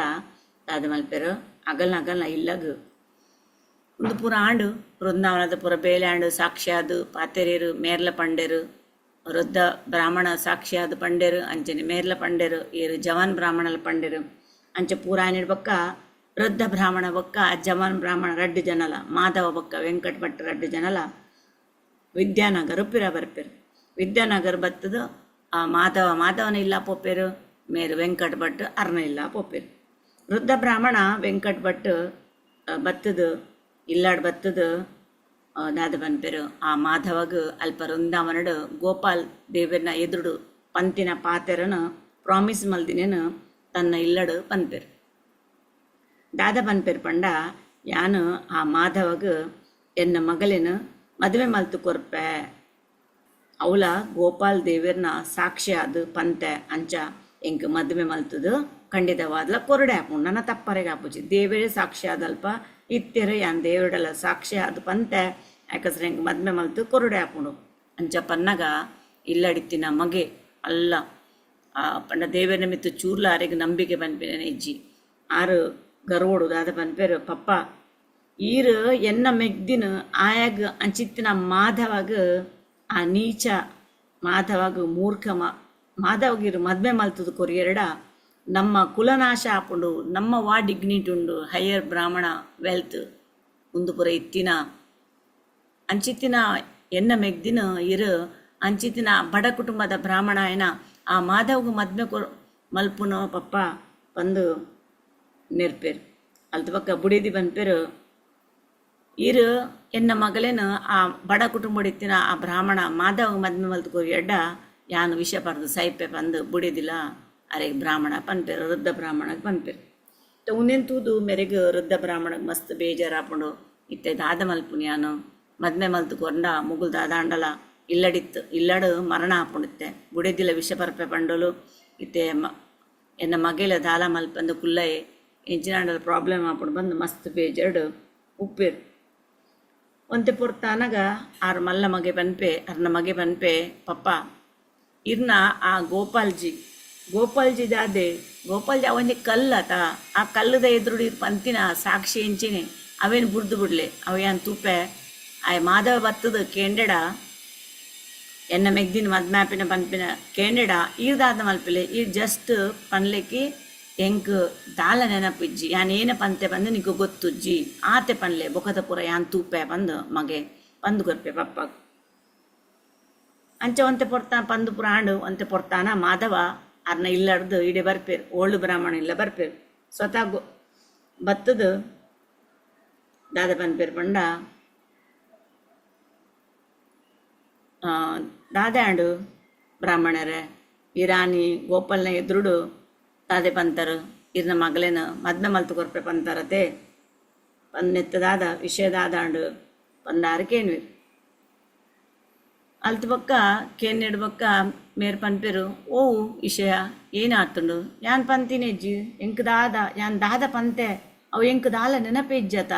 ದಾದ ಮಲ್ಪೆರು ಅಗಲ್ನ ಇಲ್ಲಗು ಒಂದು ಪೂರ ಆಂಡು ವೃಂದಾವನದ ಪೂರ ಬೇಲೆ ಆಂಡು ಸಾಕ್ಷಿ ಅದು ಪಾತೆರೇರು ಮೇರ್ಲ ಪಂಡೆರು ವೃದ್ಧ ಬ್ರಾಹ್ಮಣ ಸಾಕ್ಷಿ ಅದು ಪಂಡೆರು ಅಂಚನೆ ಮೇರ್ಲ ಪಂಡೆರು ಏರು ಜವಾನ್ ಬ್ರಾಹ್ಮಣಲ ಪಂಡೆರು ಅಂಚೆ ಪೂರ ಆಯ್ನಿಡ್ ಬೊಕ್ಕ ವೃದ್ಧ ಬ್ರಾಹ್ಮಣ ಬೊಕ್ಕ ಜವಾನ್ ಬ್ರಾಹ್ಮಣ ರಡ್ಡು ಜನಲ ಮಾಧವ ಬೊಕ್ಕ ವೆಂಕಟ ಭಟ್ ರಡ್ಡು ಜನಲ ವಿದ್ಯಾನಗರ ಬರ್ಪೇರು ವಿದ್ಯಾನಗರ್ ಬತ್ತದು ಆ ಮಾಧವನ ಇಲ್ಲ ಪೋಪೇರು ಮೇರು ವೆಂಕಟ ಭಟ್ ಅರ್ನ ಇಲ್ಲ ಪೋಪೇರು ವೃದ್ಧ ಬ್ರಾಹ್ಮಣ ವೆಂಕಟ ಭಟ್ ಬತ್ತದು ಇಲ್ಲಾಡ್ ಬತ್ತದು ದಾದ ಪನ್ಪೇರು ಆ ಮಾಧವಗ ಅಲ್ಪ ವೃಂದಾವನಡು ಗೋಪಾಲ್ ದೇವರನ್ನ ಎದುರು ಪಂತಿನ ಪಾತೆರನು ಪ್ರಾಮಿಸ್ ಮಲ್ದಿನೇನು ತನ್ನ ಇಲ್ಲಡು ಪನ್ಪೇರು ದಾದ ಪನ್ಪೇರು ಪಂಡ ಯಾನು ಆ ಮಾಧವಗ ಎನ್ನ ಮಗಳೇನು ಮದುವೆ ಮಲ್ತು ಕೊರ್ಪೆ ಅವಳ ಗೋಪಾಲ್ ದೇವರನ್ನ ಸಾಕ್ಷಿ ಅದು ಪಂತೆ ಅಂಚ ಎಂಕ್ ಮದುವೆ ಮಲ್ತದು ಖಂಡಿತವಾದ್ಲ ಕೊರಡೆ ಹಾಪುಂಡು ನನ್ನ ತಪ್ಪರೆಗೆ ಹಾಪುಜಿ ದೇವರೇ ಸಾಕ್ಷಿ ಆದಲ್ಪ ಇತ್ತೆರೆ ಯಾನ್ ದೇವರಡಲ್ಲ ಸಾಕ್ಷಿ ಅದು ಪಂತೆ ಯಾಕಂದ್ರೆ ಎಂಕ್ ಮದುವೆ ಮಲ್ತು ಕೊರಡೆ ಹಾಪುಂಡು ಅಂಚ ಪನ್ನಗ ಇಲ್ಲಡಿತ್ತಿನ ಮಗೆ ಅಲ್ಲ ಪಂಡ ದೇವರನ ಮಿತ್ತು ಚೂರ್ಲ ಆರೆಗೆ ನಂಬಿಕೆ ಪನ್ಪಿನ ಇಜ್ಜಿ ಆರು ಗರ್ವೋಡು ದಾದ ಪನ್ಪೇರು ಪಪ್ಪ ಈರು ಎನ್ನ ಮೆಗ್ದಿನ ಆಯಾಗ ಅಂಚಿತ್ತಿನ ಮಾಧವಾಗ ಆ ನೀಚ ಮಾಧವಾಗ ಮೂರ್ಖ ಮಾಧವಗಿರು ಮದ್ವೆ ಮಲ್ತದ ಕೊರಿಯರಡ ನಮ್ಮ ಕುಲನಾಶ ಆಪುಂಡು ನಮ್ಮ ವಾ ಡಿಗ್ನಿಟಿ ಉಂಡು ಹೈಯರ್ ಬ್ರಾಹ್ಮಣ ವೆಲ್ತ್ ಉಂದು ಪುರ ಇತ್ತಿನ ಅಂಚಿತ್ತಿನ ಎನ್ನ ಮೆಗ್ದಿನ ಇರು ಅಂಚಿತ್ತಿನ ಬಡ ಕುಟುಂಬದ ಬ್ರಾಹ್ಮಣ ಏನ ಆ ಮಾಧವ್ಗೆ ಮದ್ವೆ ಮಲ್ಪುನೋ ಪಪ್ಪ ಬಂದು ನೆರ್ಪೇರು ಅಲ್ತ ಪಕ್ಕ ಬುಡಿದಿ ಬಂದ್ಪೇರು ಇರು ಎನ್ನ ಮಗಳೇನು ಆ ಬಡ ಕುಟುಂಬಡಿತ್ತಿನ ಆ ಬ್ರಾಹ್ಮಣ ಮಾಧವ್ ಮದ್ವೆ ಮಲ್ತುಕೋ ಎಡ್ಡ ಯಾನು ವಿಷ ಪರ್ದು ಸೈಪೆ ಬಂದು ಬುಡಿದಿಲ್ಲ ಅರೆ ಬ್ರಾಹ್ಮಣ ಪನ್ಪೇರು ವೃದ್ಧ ಬ್ರಾಹ್ಮಣಗೆ ಪನ್ಪೇರು ಉಂದೆನ್ ತೂದು ಮೆರೆಗೆ ವೃದ್ಧ ಬ್ರಾಹ್ಮಣಗೆ ಮಸ್ತ್ ಬೇಜಾರಾಪುಂಡು ಇತ್ತೆ ದಾದ ಮಲ್ಪುನಿ ಯಾನು ಮದ್ವೆ ಮಲ್ತುಕೊಂಡ ಮುಗುಲ್ ದಾದ ಅಂಡಲ ಇಲ್ಲಡಿತ್ತು ಇಲ್ಲಡು ಮರಣ ಆಪುಂಡಿತ್ತೆ ಬುಡಿದಿಲ್ಲ ವಿಷ ಪರ್ಪೆ ಪಂಡಲು ಇತ್ತೆ ಎನ್ನ ಮಗೇಲ ದಾಲ ಮಲ್ಪಂದು ಕುಲ್ಲೈ ಎಂಚಿನಾಂಡಲ ಪ್ರಾಬ್ಲಮ್ ಆಪುಂಡು ಬಂದು ಮಸ್ತ್ ಬೇಜಾರ್ಡು ಉಪ್ಪೇರು ಒಂತೆ ಪೊರ್ತಾನಾಗ ಆರು ಮಲ್ಲ ಮಗೆ ಪನ್ಪೆ ಅರ್ನ ಮಗೆ ಪನ್ಪೆ ಪಪ್ಪ ಇರ್ನ ಆ ಗೋಪಾಲ್ಜಿ ದಾದೆ ಗೋಪಾಲ್ಜಿ ಅವನಿಗೆ ಕಲ್ಲತ ಆ ಕಲ್ಲದ ಎದುರುಡಿ ಪಂತಿನ ಸಾಕ್ಷಿ ಎಂಚಿನೆ ಅವೇನು ಬುಡ್ದು ಬಿಡ್ಲೆ ಅವೇನು ತೂಪೆ ಆಯ್ ಮಾಧವ ಬತ್ತದ ಕೇಂಡೆಡ ಎನ್ನ ಮೆಗ್ದಿನ ಮದ್ಮ್ಯಾಪಿನ ಪನ್ಪಿನ ಕೇಂಡೆಡ ಈರ್ದಾದ ಮಲ್ಪಿಲೆ ಈ ಜಸ್ಟ್ ಪನ್ಲೆಕ್ಕಿ ಎಂಕ್ ದಾಲ ನೆನಪಿಜ್ಜಿ ಯಾನ್ ಏನ ಪಂತೆ ಬಂದು ನಿಗೂ ಗೊತ್ತುಜ್ಜಿ ಆತೆ ಪನ್ಲೆ ಬೊಕದ ಪುರ ಯಾನ್ ತೂಪೆ ಬಂದು ಮಗೆ ಪಂದು ಕೊರ್ಪೆ ಪಪ್ಪ ಅಂಚ ಒಂತೆ ಪೊರ್ತಾನ ಪಂದು ಪುರ ಆಂಡು ಒಂತೆ ಪೊರ್ತಾನ ಮಾಧವ ಅರ್ನ ಇಲ್ಲಡ್ದು ಇಡೆ ಬರ್ಪೇರು ಓಲ್ಡ್ ಬ್ರಾಹ್ಮಣ ಇಲ್ಲ ಬರ್ಪೇರು ಸ್ವತಃ ಬತ್ತದ ದಾದ ಪನ್ಪೇರು ಪಂಡ ದಾದೆ ಆಂಡು ಬ್ರಾಹ್ಮಣರೇ ಇರಾನಿ ಗೋಪಾಲ್ನ ಎದುರುಡು ದಾದೆ ಪಂತರು ಇರ್ನ ಮಗಳೇನು ಮದ್ವೆ ಮಲ್ತು ಕೊರ್ಪೆ ಪಂತಾರತೆ ಪನ್ನೆತ್ತದಾದ ವಿಷಯದಾದ ಆಂಡು ಪಂದಾರು ಕೇನ್ವಿ ಅಲ್ತ ಪಕ್ಕ ಕೇನ್ನೆಡು ಪಕ್ಕ ಮೇರ್ ಪನ್ಪೇರು ಓವು ವಿಷಯ ಏನಾತುಂಡು ಯಾನ್ ಪಂತಿನೆಜ್ಜಿ ಎಂಕ್ ದಾದ ಯಾನ್ ದಾದ ಪಂತೆ ಅವು ಎಂಕ್ ದಾಲ ನೆನಪೆಜ್ಜತ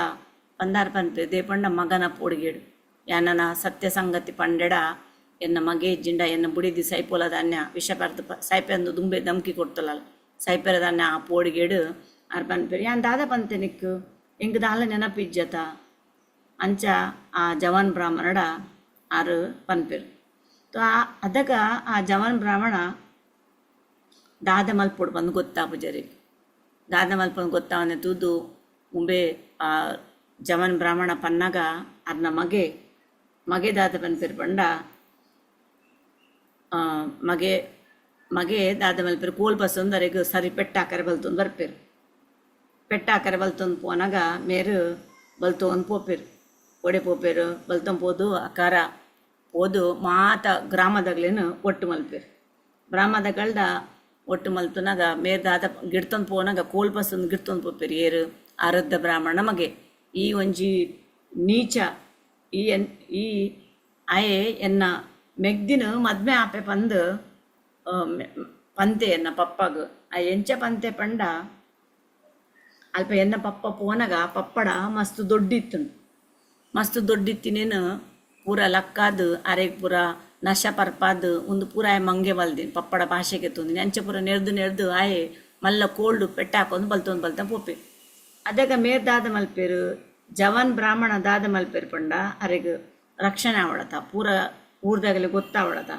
ಪಂದಾರು ಪನ್ಪೆ ದೇಪಂಡ ಮಗನ ಪೋಡಿಗೇಡು ಯಾನನ ಸತ್ಯ ಸಂಗತಿ ಪಂಡೆಡ ಎನ್ನ ಮಗೆ ಜಿಂಡ ಎನ್ನ ಬುಡಿದಿ ಸೈಪೋಲ ಧಾನ್ಯ ವಿಷ ಪರ್ತು ಸೈಪೆ ಅಂದು ದುಂಬೆ ಧಮ್ಕಿ ಕೊಡ್ತಲ್ಲ ಸೈಪೆರ ಧಾನ್ಯ ಆ ಪೋಡಿಗೇಡು ಆರು ಪನ್ಪೇರು ಯಾನ್ ದಾದ ಪಂತೆ ನಿಕ್ಕು ಎಂಕ್ ದಾಲ ನೆನಪಿಜ್ಜತ ಅಂಚ ಆ ಜವಾನ್ ಬ್ರಾಹ್ಮಣಡ ಆರು ಪನ್ಪೇರು ತೋ ಅದಗ ಆ ಜವಾನ್ ಬ್ರಾಹ್ಮಣ ದಾದ ಮಲ್ಪೋಡು ಬಂದು ಗೊತ್ತಾ ಪೂಜಾರಿ ದಾದ ಮಲ್ಪಂದು ಗೊತ್ತಾವನೆ ತೂದು ಮುಂಬೆ ಆ ಜವಾನ್ ಬ್ರಾಹ್ಮಣ ಪನ್ನಾಗ ಅರ್ನ ಮಗೆ ದಾದ ಪನ್ಪೇರು ಪಂಡ ಮಗೆ ದಾದ ಮಲ್ಪೇರು ಕೋಲ್ ಬಸ್ಸೊಂದು ಅರೆಗೆ ಸರಿ ಪೆಟ್ಟಾಕರೆ ಬಲ್ತೊಂದು ಬರ್ಪೇರು ಪೆಟ್ಟಾಕರೆ ಬಲ್ತೊಂದು ಪೋನಾಗ ಮೇರು ಬಲ್ತೊಂದು ಪೋಪೇರು ಒಡೆ ಪೋಪೇರು ಬಲ್ತೊಂದು ಪೋದು ಅಕಾರ ಓದು ಮಾತ ಗ್ರಾಮದಾಗ್ಲೇನು ಒಟ್ಟು ಮಲ್ಪೇರು ಗ್ರಾಮದಗಳ್ದ ಒಟ್ಟು ಮಲ್ತನಾಗ ಮೇರ್ ದಾದ ಗಿಡ್ತೊಂದು ಪೋನಾಗ ಕೋಲ್ ಬಸ್ಸೊಂದು ಗಿಡ್ತೊಂದು ಪೋಪೇರು ಏರು ಆರದ್ದ ಬ್ರಾಹ್ಮಣ ಮಗೆ ಈ ಒಂಜಿ ನೀಚ ಈ ಆಯೆ ಎನ್ನ ಮೆಗ್ದಿನ ಮದ್ವೆ ಆಪೆ ಪಂದು ಪಂತೆ ಎನ್ನ ಪಪ್ಪಗ ಆ ಎಂಚ ಪಂತೆ ಪಂಡ ಅಲ್ಪ ಎನ್ನ ಪಪ್ಪ ಪೋನಾಗ ಪಪ್ಪಡ ಮಸ್ತ್ ದೊಡ್ಡಿತ್ತಿನೇನು ಪೂರ ಲಕ್ಕಾದು ಅರೆಗ್ ಪೂರ ನಶ ಪರ್ಪಾದು ಒಂದು ಪೂರ ಆಯ್ ಮಂಗೆ ಬಲ್ದಿನಿ ಪಪ್ಪಡ ಭಾಷೆಗೆ ತುಂದಿನಿ ಅಂಚೆ ಪೂರ ನೆರ್ದು ಆಯೆ ಮಲ್ಲ ಕೋಲ್ಡು ಪೆಟ್ಟಾಕೊಂದು ಬಲ್ತ ಪೋಪೆ ಅದಾಗ ಮೇರ್ ದಾದ ಮಲ್ಪೇರು ಜವಾನ್ ಬ್ರಾಹ್ಮಣ ದಾದ ಮಲ್ಪೇರು ಪಂಡ ಅರೆಗ್ ರಕ್ಷಣೆ ಆವಡತ ಪೂರ ಊರ್ದಾಗಲಿ ಗೊತ್ತಾವಡತ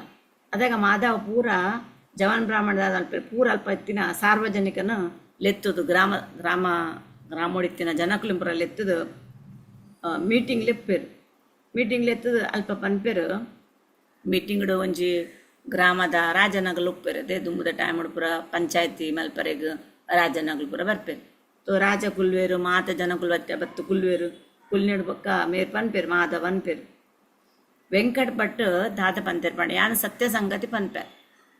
ಅದಾಗ ಮಾಧವ ಪೂರ ಜವಾನ್ ಬ್ರಾಹ್ಮಣ ದಾದ ಮಲ್ಪೇರು ಪೂರ ಅಲ್ಪ ಎತ್ತಿನ ಸಾರ್ವಜನಿಕನ ಲೆತ್ತದು ಗ್ರಾಮೋಡಿತ್ತಿನ ಜನಕುಲಿಂ ಪೂರ ಲೆತ್ತದು ಮೀಟಿಂಗ್ ಲೆತ್ತದು ಅಲ್ಪ ಪನ್ಪೇರು ಮೀಟಿಂಗ್ಡು ಒಂಜಿ ಗ್ರಾಮದ ರಾಜನಗಲು ಉಪ್ಪೇರು ಅದೇ ದುಂಬುದ ಟೈಮ್ ಪೂರ ಪಂಚಾಯತಿ ಮಲ್ಪರೆಗ್ ರಾಜನಗಲು ಪೂರ ಬರ್ಪೇರು ತೋ ರಾಜ ಕುಲ್ವೇರು ಮಾತ ಜನಕುಲ್ ಬತ್ತು ಕುಲ್ವೇರು ಕುಲ್ನೆಡು ಪಕ್ಕ ಮೇರ್ ಪನ್ಪೇರು ಮಾಧವ ಪನ್ಪೇರು ವೆಂಕಟ್ ಭಟ್ ದಾದ ಪಂತೇರು ಪಂಡ ಯಾನು ಸತ್ಯ ಸಂಗತಿ ಪನ್ಪೆ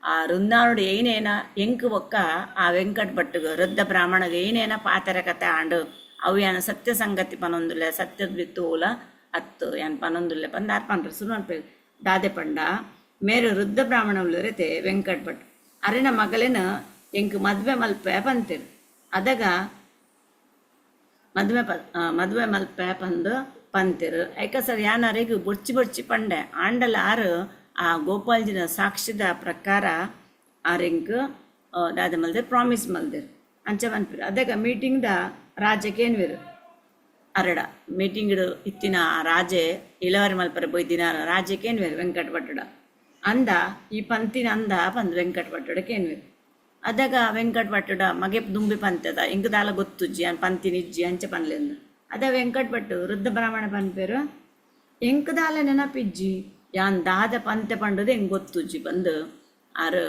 ಆ ವೃಂದಾವನುಡು ಏನೇನ ಎಂಕ್ ಒಕ್ಕ ಆ ವೆಂಕಟ್ ಭಟ್ಗೆ ವೃದ್ಧ ಬ್ರಾಹ್ಮಣಗೆ ಏನೇನ ಪಾತರ ಕತೆ ಆಂಡು ಅವು ಯಾನು ಸತ್ಯ ಸಂಗತಿ ಪನೊಂದುಲ್ಲೆ ಸತ್ಯದ ಬಿತ್ತು ಓಲ ಅತ್ತು ಯಾನ್ ಪನೊಂದುಲ್ಲೆ ಪಂದು ಆರು ಪನ್ರು ಶುರು ಅನ್ಪೇರು ದಾದೆ ಪಂಡ ಮೇರು ವೃದ್ಧ ಬ್ರಾಹ್ಮಣ ಉಳ್ಳರತೆ ವೆಂಕಟ್ ಭಟ್ ಅರೆನ ಮಗಳೇನ ಎಂಕ್ ಮದ್ವೆ ಮಲ್ಪೆ ಪಂತೇರು ಅದಾಗ ಮದ್ವೆ ಮಲ್ಪೆ ಪಂದು ಪಂತೇರು ಐಕ ಸರ್ ಯಾನರೆಗೂ ಬೊಡ್ಚಿ ಪಂಡೆ ಆಂಡಲ ಆರು ಆ ಗೋಪಾಲ್ಜಿನ ಸಾಕ್ಷ್ಯದ ಪ್ರಕಾರ ಆರೆಂಕ್ ದಾದ ಮಲ್ದೆ ಪ್ರಾಮಿಸ್ ಮಲ್ದೇರು ಅಂಚ ಪನ್ಪೇರು ಅದಾಗ ಮೀಟಿಂಗ್ದ ರಾಜಕೇನ್ವೇರು ಅರಡ ಮೀಟಿಂಗ್ ಇತ್ತಿನ ರಾಜೆ ಇಳವರಿ ಮಲ್ಪರೆ ಬೈದಿನ ರಾಜಕ್ಕೇನ್ವೇರು ವೆಂಕಟಪಟ್ಟಡ ಅಂದ ಈ ಪಂತಿನ ಅಂದ ಬಂದು ವೆಂಕಟಪಟ್ಟಡಕ್ಕೇನ್ವೇರು ಅದಾಗ ವೆಂಕಟಪಟ್ಟಡ ಮಗೆ ದುಂಬಿ ಪಂತದ ಇಂಕ ದಾಲ ಗೊತ್ತುಜ್ಜಿ ಅನ್ ಪಂತಿನ ಇಜ್ಜಿ ಅಂಚೆ ಪನ್ಲೆಂದು ಅದ ವೆಂಕಟಪಟ್ಟು ವೃದ್ಧ ಬ್ರಾಹ್ಮಣ ಪನ್ಪೇರು ಎಂಕ ದಾಲ ನೆನಪಿಜ್ಜಿ ಯಾನ್ ದಾದ ಪಂತೆ ಪಂಡದು ಹೆಂಗೆ ಗೊತ್ತುಜ್ಜಿ ಬಂದು ಆರು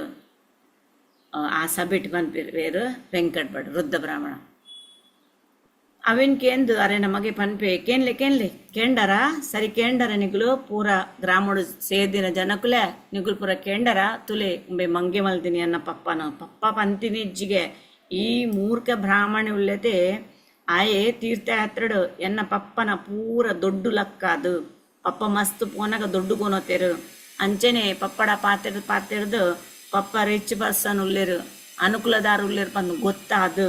ಆ ಸಭೆಟ್ ಪನ್ಪೇರು ವೇರು ವೆಂಕಟಪಟ್ಟು ವೃದ್ಧ ಬ್ರಾಹ್ಮಣ ಅವೇನ್ ಕೇಂದು ಅರೆ ನಮಗೆ ಪನ್ಪೆ ಕೇನ್ಲೆ ಕೇಂಡರ ಸರಿ ಕೇಂಡರ ನಿಗುಲು ಪೂರ ಗ್ರಾಮಡು ಸೇದಿನ ಜನಕುಲೆ ನಿಗುಲು ಪೂರ ಕೇಂಡರ ತುಲೆ ಉಂಬೆ ಮಂಗೆ ಮಲ್ದಿನಿ ಅನ್ನ ಪಪ್ಪ ಪಂತಿನಿ ಇಜ್ಜಿಗೆ ಈ ಮೂರ್ಖ ಬ್ರಾಹ್ಮಣ ಉಳ್ಳತೆ ಆಯೆ ತೀರ್ಥಯಾತ್ರಡು ಎನ್ನ ಪಪ್ಪನ ಪೂರ ದೊಡ್ಡ ಲಕ್ಕ ಅದು ಪಪ್ಪ ಮಸ್ತ್ ಪೋನಾಗ ದೊಡ್ಡ ಕೋನೋತೇರು ಅಂಚೆನೆ ಪಪ್ಪಡ ಪಾತೆರ್ದು ಪಪ್ಪ ರಿಚ್ ಪರ್ಸನ್ ಉಳ್ಳೇರು ಅನುಕೂಲದಾರ ಉಳ್ಳೇರು ಪಂದು ಗೊತ್ತಾದು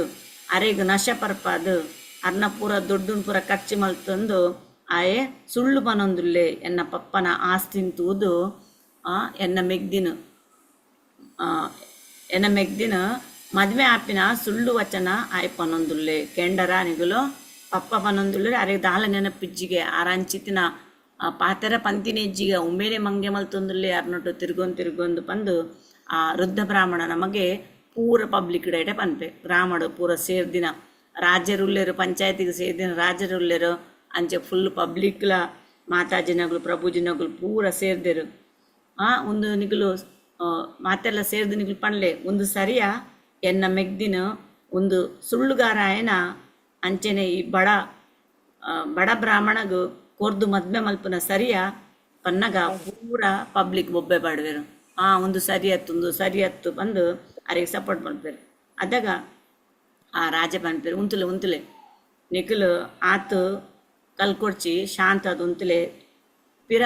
ಅರೆಗ ನಶ ಪರ್ಪದು ಅರ್ನ ಪೂರ ದೊಡ್ಡನ್ ಪೂರ ಖರ್ಚು ಮಲ್ತಂದು ಆಯೆ ಸುಳ್ಳು ಪನೊಂದುಲ್ಲೆ ಎನ್ನ ಪಪ್ಪನ ಆಸ್ತಿನ್ ತೂದು ಎನ್ನ ಮೆಗ್ದಿನ ಮದುವೆ ಆಪಿನ ಸುಳ್ಳು ವಚನ ಆಯ್ ಪನೊಂದುಲ್ಲೆ ಕೆಂಡರ ನಿಗುಲು ಪಪ್ಪ ಪನೊಂದುಲ್ಲೆ ಅರೆ ದಾಲ ನೆನಪಿಜ್ಜಿಗೆ ಆರಂಚಿತಿನ ಪಾತೆರ ಪಂತಿನ ಇಜ್ಜಿಗೆ ಉಮೇಲೆ ಮಂಗೆ ಮಲ್ತೊಂದುಲ್ಲೆ ಅರ್ನೊಟ್ಟು ತಿರುಗೊಂದು ಬಂದು ಆ ವೃದ್ಧ ಬ್ರಾಹ್ಮಣ ನಮಗೆ ಪೂರ ಪಬ್ಲಿಕ್ ಡೇಟೆ ಪನ್ಪೆ ಗ್ರಾಮಡು ಪೂರ ಸೇರ್ದಿನ ರಾಜರುಲ್ಲೇರು ಪಂಚಾಯತಿಗೆ ಸೇರಿದಿನ ರಾಜರುಲ್ಲೇರು ಅಂಚೆ ಫುಲ್ ಪಬ್ಲಿಕ್ಲ ಮಾತಾಜಿನಗಳು ಪ್ರಭುಜಿನಗಳು ಪೂರ ಸೇರ್ದೇರು ಒಂದು ನಿಗುಲು ಮಾತೆಲ್ಲ ಸೇರಿದ ನಿಗುಲು ಪನ್ಲೆ ಒಂದು ಸರಿಯ ಎನ್ನ ಮೆಗ್ದಿನ ಒಂದು ಸುಳ್ಳುಗಾರ ಆಯನ ಅಂಚೆನೆ ಈ ಬಡ ಬ್ರಾಹ್ಮಣಗೂ ಕೊರ್ದು ಮದ್ವೆ ಮಲ್ಪನ ಸರಿಯ ಪನ್ನಗ ಪೂರ ಪಬ್ಲಿಕ್ ಬೊಬ್ಬೆ ಪಾಡುವೆರು ಒಂದು ಸರಿಯತ್ತು ಬಂದು ಅರಿಗೆ ಸಪೋರ್ಟ್ ಮಾಡ್ಬೇರು ಅದಾಗ ಆ ರಾಜ ಪನ್ಪೇರು ಉಂತುಲೆ ನಿಖಿಲು ಆತು ಕಲ್ಕೊಡ್ಚಿ ಶಾಂತ ಅದು ಉಂತುಲೆ ಪಿರ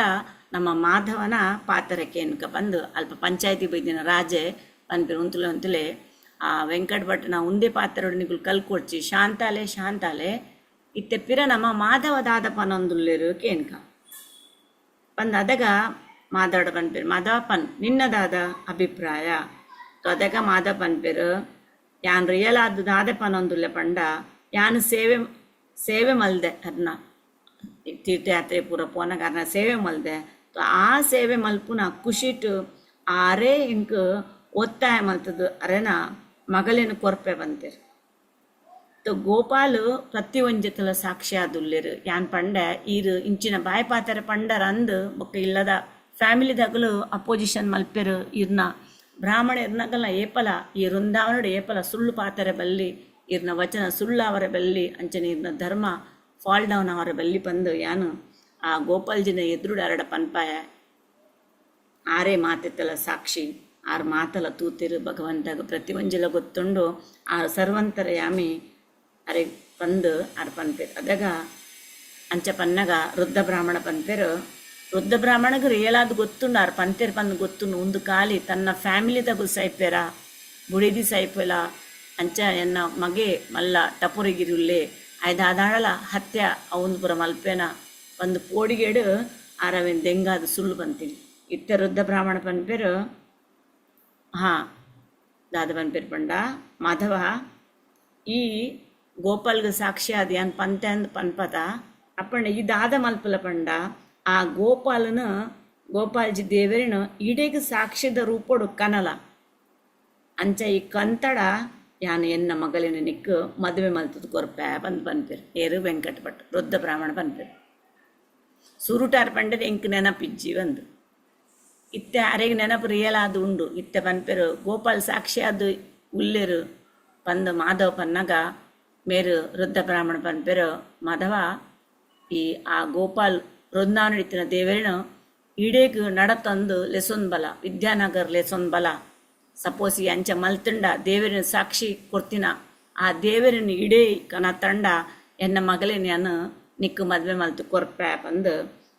ನಮ್ಮ ಮಾಧವನ ಪಾತ್ರಕ್ಕೆ ಎನ್ಕ ಬಂದು ಅಲ್ಪ ಪಂಚಾಯತಿ ಬೈದಿನ ರಾಜೆ ಪನ್ಪೇರು ಉಂತುಲೆ ಆ ವೆಂಕಟಭಟ್ಟನ ಉಂದೆ ಪಾತ್ರ ನಿಖಿಲು ಕಲ್ಕೊಡ್ಚಿ ಶಾಂತಾಲೆ ಇತ್ತೆ ಪಿರ ನಮ್ಮ ಮಾಧವ ದಾದ ಪನೊಂದುಲ್ಲೇರು ಕೇನ್ಕ ಬಂದು ಅದಾಗ ಮಾಧವಡ ಪನ್ಪೇರು ಮಾಧವ ಪನ್ ನಿನ್ನದಾದ ಅಭಿಪ್ರಾಯ ಅದಾಗ ಮಾಧವ ಪನ್ಪೇರು ಯಾನ್ ರಿಯಲ್ ಆದ ದಾದೆ ಪನೊಂದುಲ್ಲೆ ಪಂಡ ಯಾನು ಸೇವೆ ಮಲ್ದೆ ಅದನ್ನ ತೀರ್ಥಯಾತ್ರೆ ಪೂರ ಪೋನಾಗ ಅದನ್ನ ಸೇವೆ ಮಲ್ದೆ ಆ ಸೇವೆ ಮಲ್ಪುನ ಖುಷಿಟ್ಟು ಆರೇ ಇಂಕ ಒತ್ತಾಯ ಮಲ್ತದು ಅರೆನ ಮಗಳೇನು ಕೊರ್ಪೆ ಬಂತೇರು ಗೋಪಾಲು ಪ್ರತಿ ಒಂಜತ್ತಲ ಸಾಕ್ಷಿ ಆದುಲ್ಲೇರು ಯಾನ್ ಪಂಡ ಈರು ಇಂಚಿನ ಬಾಯಿ ಪಾತರ ಪಂಡರ ಅಂದು ಬೊಕ್ಕ ಇಲ್ಲದ ಫ್ಯಾಮಿಲಿದಾಗಲು ಅಪೋಸಿಷನ್ ಮಲ್ಪೇರು ಇರ್ನ ಬ್ರಾಹ್ಮಣ ಇರ್ನಾಗಲ್ಲ ಏಪಲ ಈ ವೃಂದಾವನಡು ಏಪಲ ಸುಳ್ಳು ಪಾತರ ಬಲ್ಲಿ ಇರ್ನ ವಚನ ಸುಳ್ಳು ಅವರ ಬಲ್ಲಿ ಅಂಚನೆ ಇರ್ನ ಧರ್ಮ ಫಾಲ್ ಡೌನ್ ಅವರ ಬಲ್ಲಿ ಬಂದು ಯಾನು ಆ ಗೋಪಾಲ್ಜಿನ ಎದುರುಡು ಅರಡ ಪನ್ಪಾಯ ಆರೇ ಮಾತೆತ್ತಲ ಸಾಕ್ಷಿ ಆರು ಮಾತಲ ತೂತಿರು ಭಗವಂತಗ ಪ್ರತಿ ಒಂಜಲ ಗೊತ್ತುಂಡು ಆ ಸರ್ವಂತರ ಯಾಮಿ ಅರೆ ಬಂದು ಆರು ಪನ್ಪೇರು ಅದಾಗ ಅಂಚ ಪನ್ನಗ ವೃದ್ಧ ಬ್ರಾಹ್ಮಣ ಪನ್ಪೇರು ವೃದ್ಧ ಬ್ರಾಹ್ಮಣಗೆ ರಿಯಲಾದ ಗೊತ್ತುಂಡು ಆರು ಪಂತೇರು ಪಂದು ಗೊತ್ತುಂಡು ಒಂದು ಕಾಲಿ ತನ್ನ ಫ್ಯಾಮಿಲಿದಾಗು ಸೈಪೇರ ಬುಡಿದಿ ಸೈಪೆಲ ಅಂಚ ಎನ್ನ ಮಗೆ ಮಲ್ಲ ಟಪುರಿಗಿರುಲ್ಲೆ ಆಯ್ದಾದಾಳಲ ಹತ್ಯ ಅವಂದು ಪುರ ಮಲ್ಪೇನ ಒಂದು ಪೋಡಿಗೆಡು ಆರವೇನು ದೆಂಗಾದ ಸುಳ್ಳು ಬಂತೀನಿ ಇತ್ತೆ ವೃದ್ಧ ಬ್ರಾಹ್ಮಣ ಪನ್ಪೇರು ದಾದ ಪನ್ಪೇರು ಪಂಡ ಮಾಧವ ಈ ಗೋಪಾಲ್ಗೆ ಸಾಕ್ಷಿ ಆದ ಯಾನ್ ಪಂತೆ ಅಂದ್ ಪನ್ಪತ ಅಪ್ಪಣ್ಣ ಈ ದಾದ ಮಲ್ಪಲ ಪಂಡ ಆ ಗೋಪಾಲ್ಜಿ ದೇವರಿನ ಇಡೀಗ ಸಾಕ್ಷ್ಯದ ರೂಪಡು ಕನಲ ಅಂಚ ಈ ಕಂತಡ ಯಾನು ಎನ್ನ ಮಗಳಿನ ನಿಕ್ಕು ಮದುವೆ ಮಲ್ತದ ಕೊರ್ಪೆ ಬಂದು ಪನ್ಪೇರು ಏರು ವೆಂಕಟಭಟ್ ವೃದ್ಧ ಬ್ರಾಹ್ಮಣ ಪನ್ಪೇರು ಸುರುಟಾರ್ ಪಂಡದ ಎಂಕ್ ನೆನಪಿಜ್ಜಿ ಒಂದು ಇತ್ತೆ ಅರೆಗೆ ನೆನಪು ರಿಯಲ್ ಆದ ಉಂಡು ಇತ್ತೆ ಪನ್ಪೇರು ಗೋಪಾಲ್ ಸಾಕ್ಷಿ ಆದ ಉಲ್ಲೇರು ಪಂದು ಮಾಧವ ಪನ್ನಗ ಮೇರು ವೃದ್ಧ ಬ್ರಾಹ್ಮಣ ಪನ್ಪೇರು ಮಾಧವ ಈ ಆ ಗೋಪಾಲ್ ವೃಂದಾವನ ಇತ್ತಿನ ದೇವರಿನ ಇಡೇಗ್ ನಡತಂದು ಲೆಸೊಂದು ಬಲ ವಿದ್ಯಾನಗರ್ ಲೆಸೊಂದು ಬಲ ಸಪೋಸ್ ಈ ಅಂಚ ಮಲ್ತಂಡ ದೇವರಿನ ಸಾಕ್ಷಿ ಕೊಡ್ತಿನ ಆ ದೇವರಿನ ಇಡೇ ಕನ ತಂಡ ಎನ್ನ ಮಗಳೇನು ನಾನು ನಿಕ್ಕು ಮದುವೆ ಮಲ್ತು ಕೊರ್ಪೆ ಬಂದು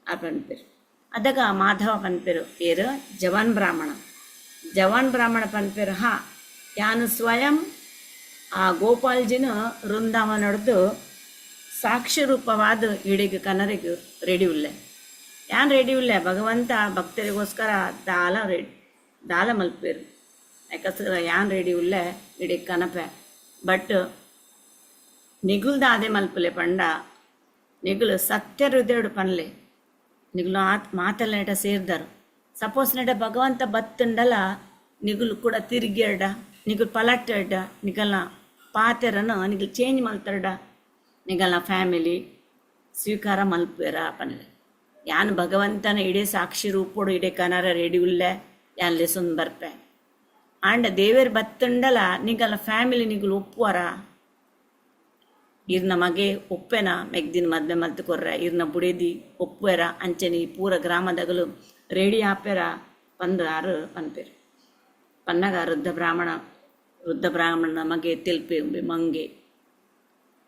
ಆ ಪನ್ಪೇರು ಅದಾಗ ಮಾಧವ ಪನ್ಪೇರು ಏರು ಜವಾನ್ ಬ್ರಾಹ್ಮಣ ಪನ್ಪೇರು ಯಾನು ಸ್ವಯಂ ಆ ಗೋಪಾಲ್ಜಿನ ವೃಂದಾವನ ನಡೆದು ಸಾಕ್ಷಿ ರೂಪವಾದ ಇಡೀಗ ಕನರಿಗೆ ರೆಡಿ ಉಲ್ಲೆ ಯಾನ್ ರೆಡಿ ಉಲ್ಲೆ ಭಗವಂತ ಭಕ್ತರಿಗೋಸ್ಕರ ದಾಲ ಮಲ್ಪೇರು ಯಾಕಂದ್ರೆ ಯಾನ್ ರೆಡಿ ಉಲ್ಲೆ ಇಡೀ ಕನಪೆ ಬಟ್ ನಿಗುಲ್ದ ಅದೇ ಮಲ್ಪಲೆ ಪಂಡ ನಿಗುಲು ಸತ್ಯ ಹೃದಯಡು ಪನ್ಲೆ ನಿಗುಲು ಮಾತೆಲ್ಲ ನೆಟ ಸೇರ್ದಾರು ಸಪೋಸ್ ನೆಟ ಭಗವಂತ ಬತ್ತುಂಡಲ ನಿಗುಲು ಕೂಡ ತಿರುಗಿಯಡ ನಿಗುಲು ಪಲಟ್ಟಡ ನಿಗಲ್ನ ಪಾತೆರನ್ನು ನಿಗುಲು ಚೇಂಜ್ ಮಲ್ತರಡ ನಿಗಲ್ನ ಫ್ಯಾಮಿಲಿ ಸ್ವೀಕಾರ ಮಲ್ಪೇರ ಪನ್ಲೆ ಯಾನ್ ಭಗವಂತನ ಇಡೇ ಸಾಕ್ಷಿ ರೂಪೋಡು ಇಡೇ ಕನರ ರೆಡಿ ಉಳ್ಳೆ ಯಾನ್ ಲೆಸೊಂದು ಬರ್ಪೆ ಆಂಡ ದೇವೇರು ಬತ್ತುಂಡಲ ನಿಗಲ್ನ ಫ್ಯಾಮಿಲಿ ನಿಗುಲು ಒಪ್ಪುವರ ಇರ್ನ ಮಗೆ ಒಪ್ಪೆನ ಮೆಗ್ದಿನ ಮದ್ವೆ ಮಲ್ತು ಕೊರ್ರೆ ಇರ್ನ ಬುಡೇದಿ ಒಪ್ಪುವೆರ ಅಂಚೆನಿ ಪೂರ ಗ್ರಾಮದಗಲು ರೆಡಿ ಆಪೆರ ಪಂದು ಆರು ಪನ್ಪೇರು ಪನ್ನಗ ವೃದ್ಧ ಬ್ರಾಹ್ಮಣ ಮಗೆ ತೆಲ್ಪೆ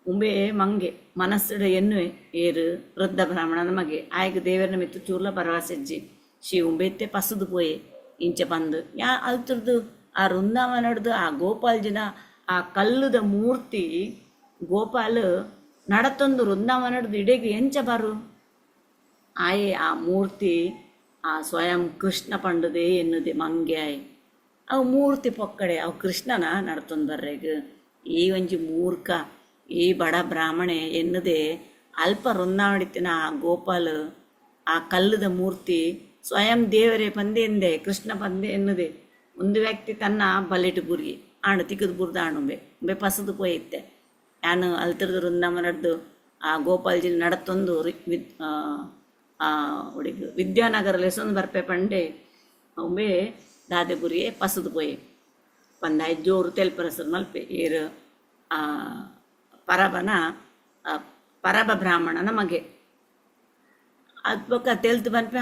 ಉಂಬೆ ಮಂಗೆ ಮನಸ್ಸುಡ ಎನ್ನುವೆ ಏರು ವೃದ್ಧ ಬ್ರಾಹ್ಮಣನ ಮಗೆ ಆಯ್ಕೆ ದೇವರನ ಮಿತ್ತು ಚೂರ್ಲ ಪರವಾಸಜ್ಜಿ ಶಿ ಉಂಬೆತ್ತೆ ಪಸದು ಪೋಯೆ ಇಂಚೆ ಪಂದು ಅಲ್ತರದು ಆ ವೃಂದಾವನಡ್ದು ಆ ಗೋಪಾಲ್ಜಿನ ಆ ಕಲ್ಲುದ ಮೂರ್ತಿ ಗೋಪಾಲ್ ನಡತೊಂದು ವೃಂದಾವನಡ್ದು ಇಡೆಗೆ ಎಂಚ ಬರು ಆಯೆ ಆ ಮೂರ್ತಿ ಆ ಸ್ವಯಂ ಕೃಷ್ಣ ಪಂಡುದೇ ಎನ್ನುದೆ ಮಂಗೆ ಆಯ್ ಅವು ಮೂರ್ತಿ ಪೊಕ್ಕಡೆ ಅವು ಕೃಷ್ಣನ ನಡ್ತೊಂದು ಬರ್ರೆಗ್ ಈ ಒಂಜಿ ಮೂರ್ಖ ಈ ಬಡ ಬ್ರಾಹ್ಮಣೆ ಎನ್ನುದೆ ಅಲ್ಪ ವೃಂದಾವಡಿತಿನ ಆ ಗೋಪಾಲ್ ಆ ಕಲ್ಲುದ ಮೂರ್ತಿ ಸ್ವಯಂ ದೇವರೇ ಪಂದೆ ಎಂದೆ ಕೃಷ್ಣ ಪಂದೆ ಎನ್ನುದೆ ಒಂದು ವ್ಯಕ್ತಿ ತನ್ನ ಬಲೆಟು ಬುರ್ಗಿ ಆಣು ತಿಕ್ಕದು ಬುರ್ದ ಉಂಬೆ ಪಸದು ಪೋಯಿತ್ತೆ ಯಾನು ಅಲ್ತಿರ್ದು ವೃಂದಾವನಡ್ದು ಆ ಗೋಪಾಲ್ಜಿ ನಡತೊಂದು ಹುಡುಗ ವಿದ್ಯಾನಗರ ಲೆಸೊಂದು ಬರ್ಪೆ ಪಂಡೆ ಉಂಬೆ ದಾದೆ ಬುರಿಯೇ ಪಸದು ಪೋಯೆ ಪಂದಾಯ್ ಜೋರು ತೆಲ್ಪರಸರು ಮಲ್ಪೆ ಏರು ಆ ಪರಬ ಬ್ರಾಹ್ಮಣನ ಮಗೆ ಅದು ಬೊಕ್ಕ ತೆಲ್ತು ಬನ್ಪೆ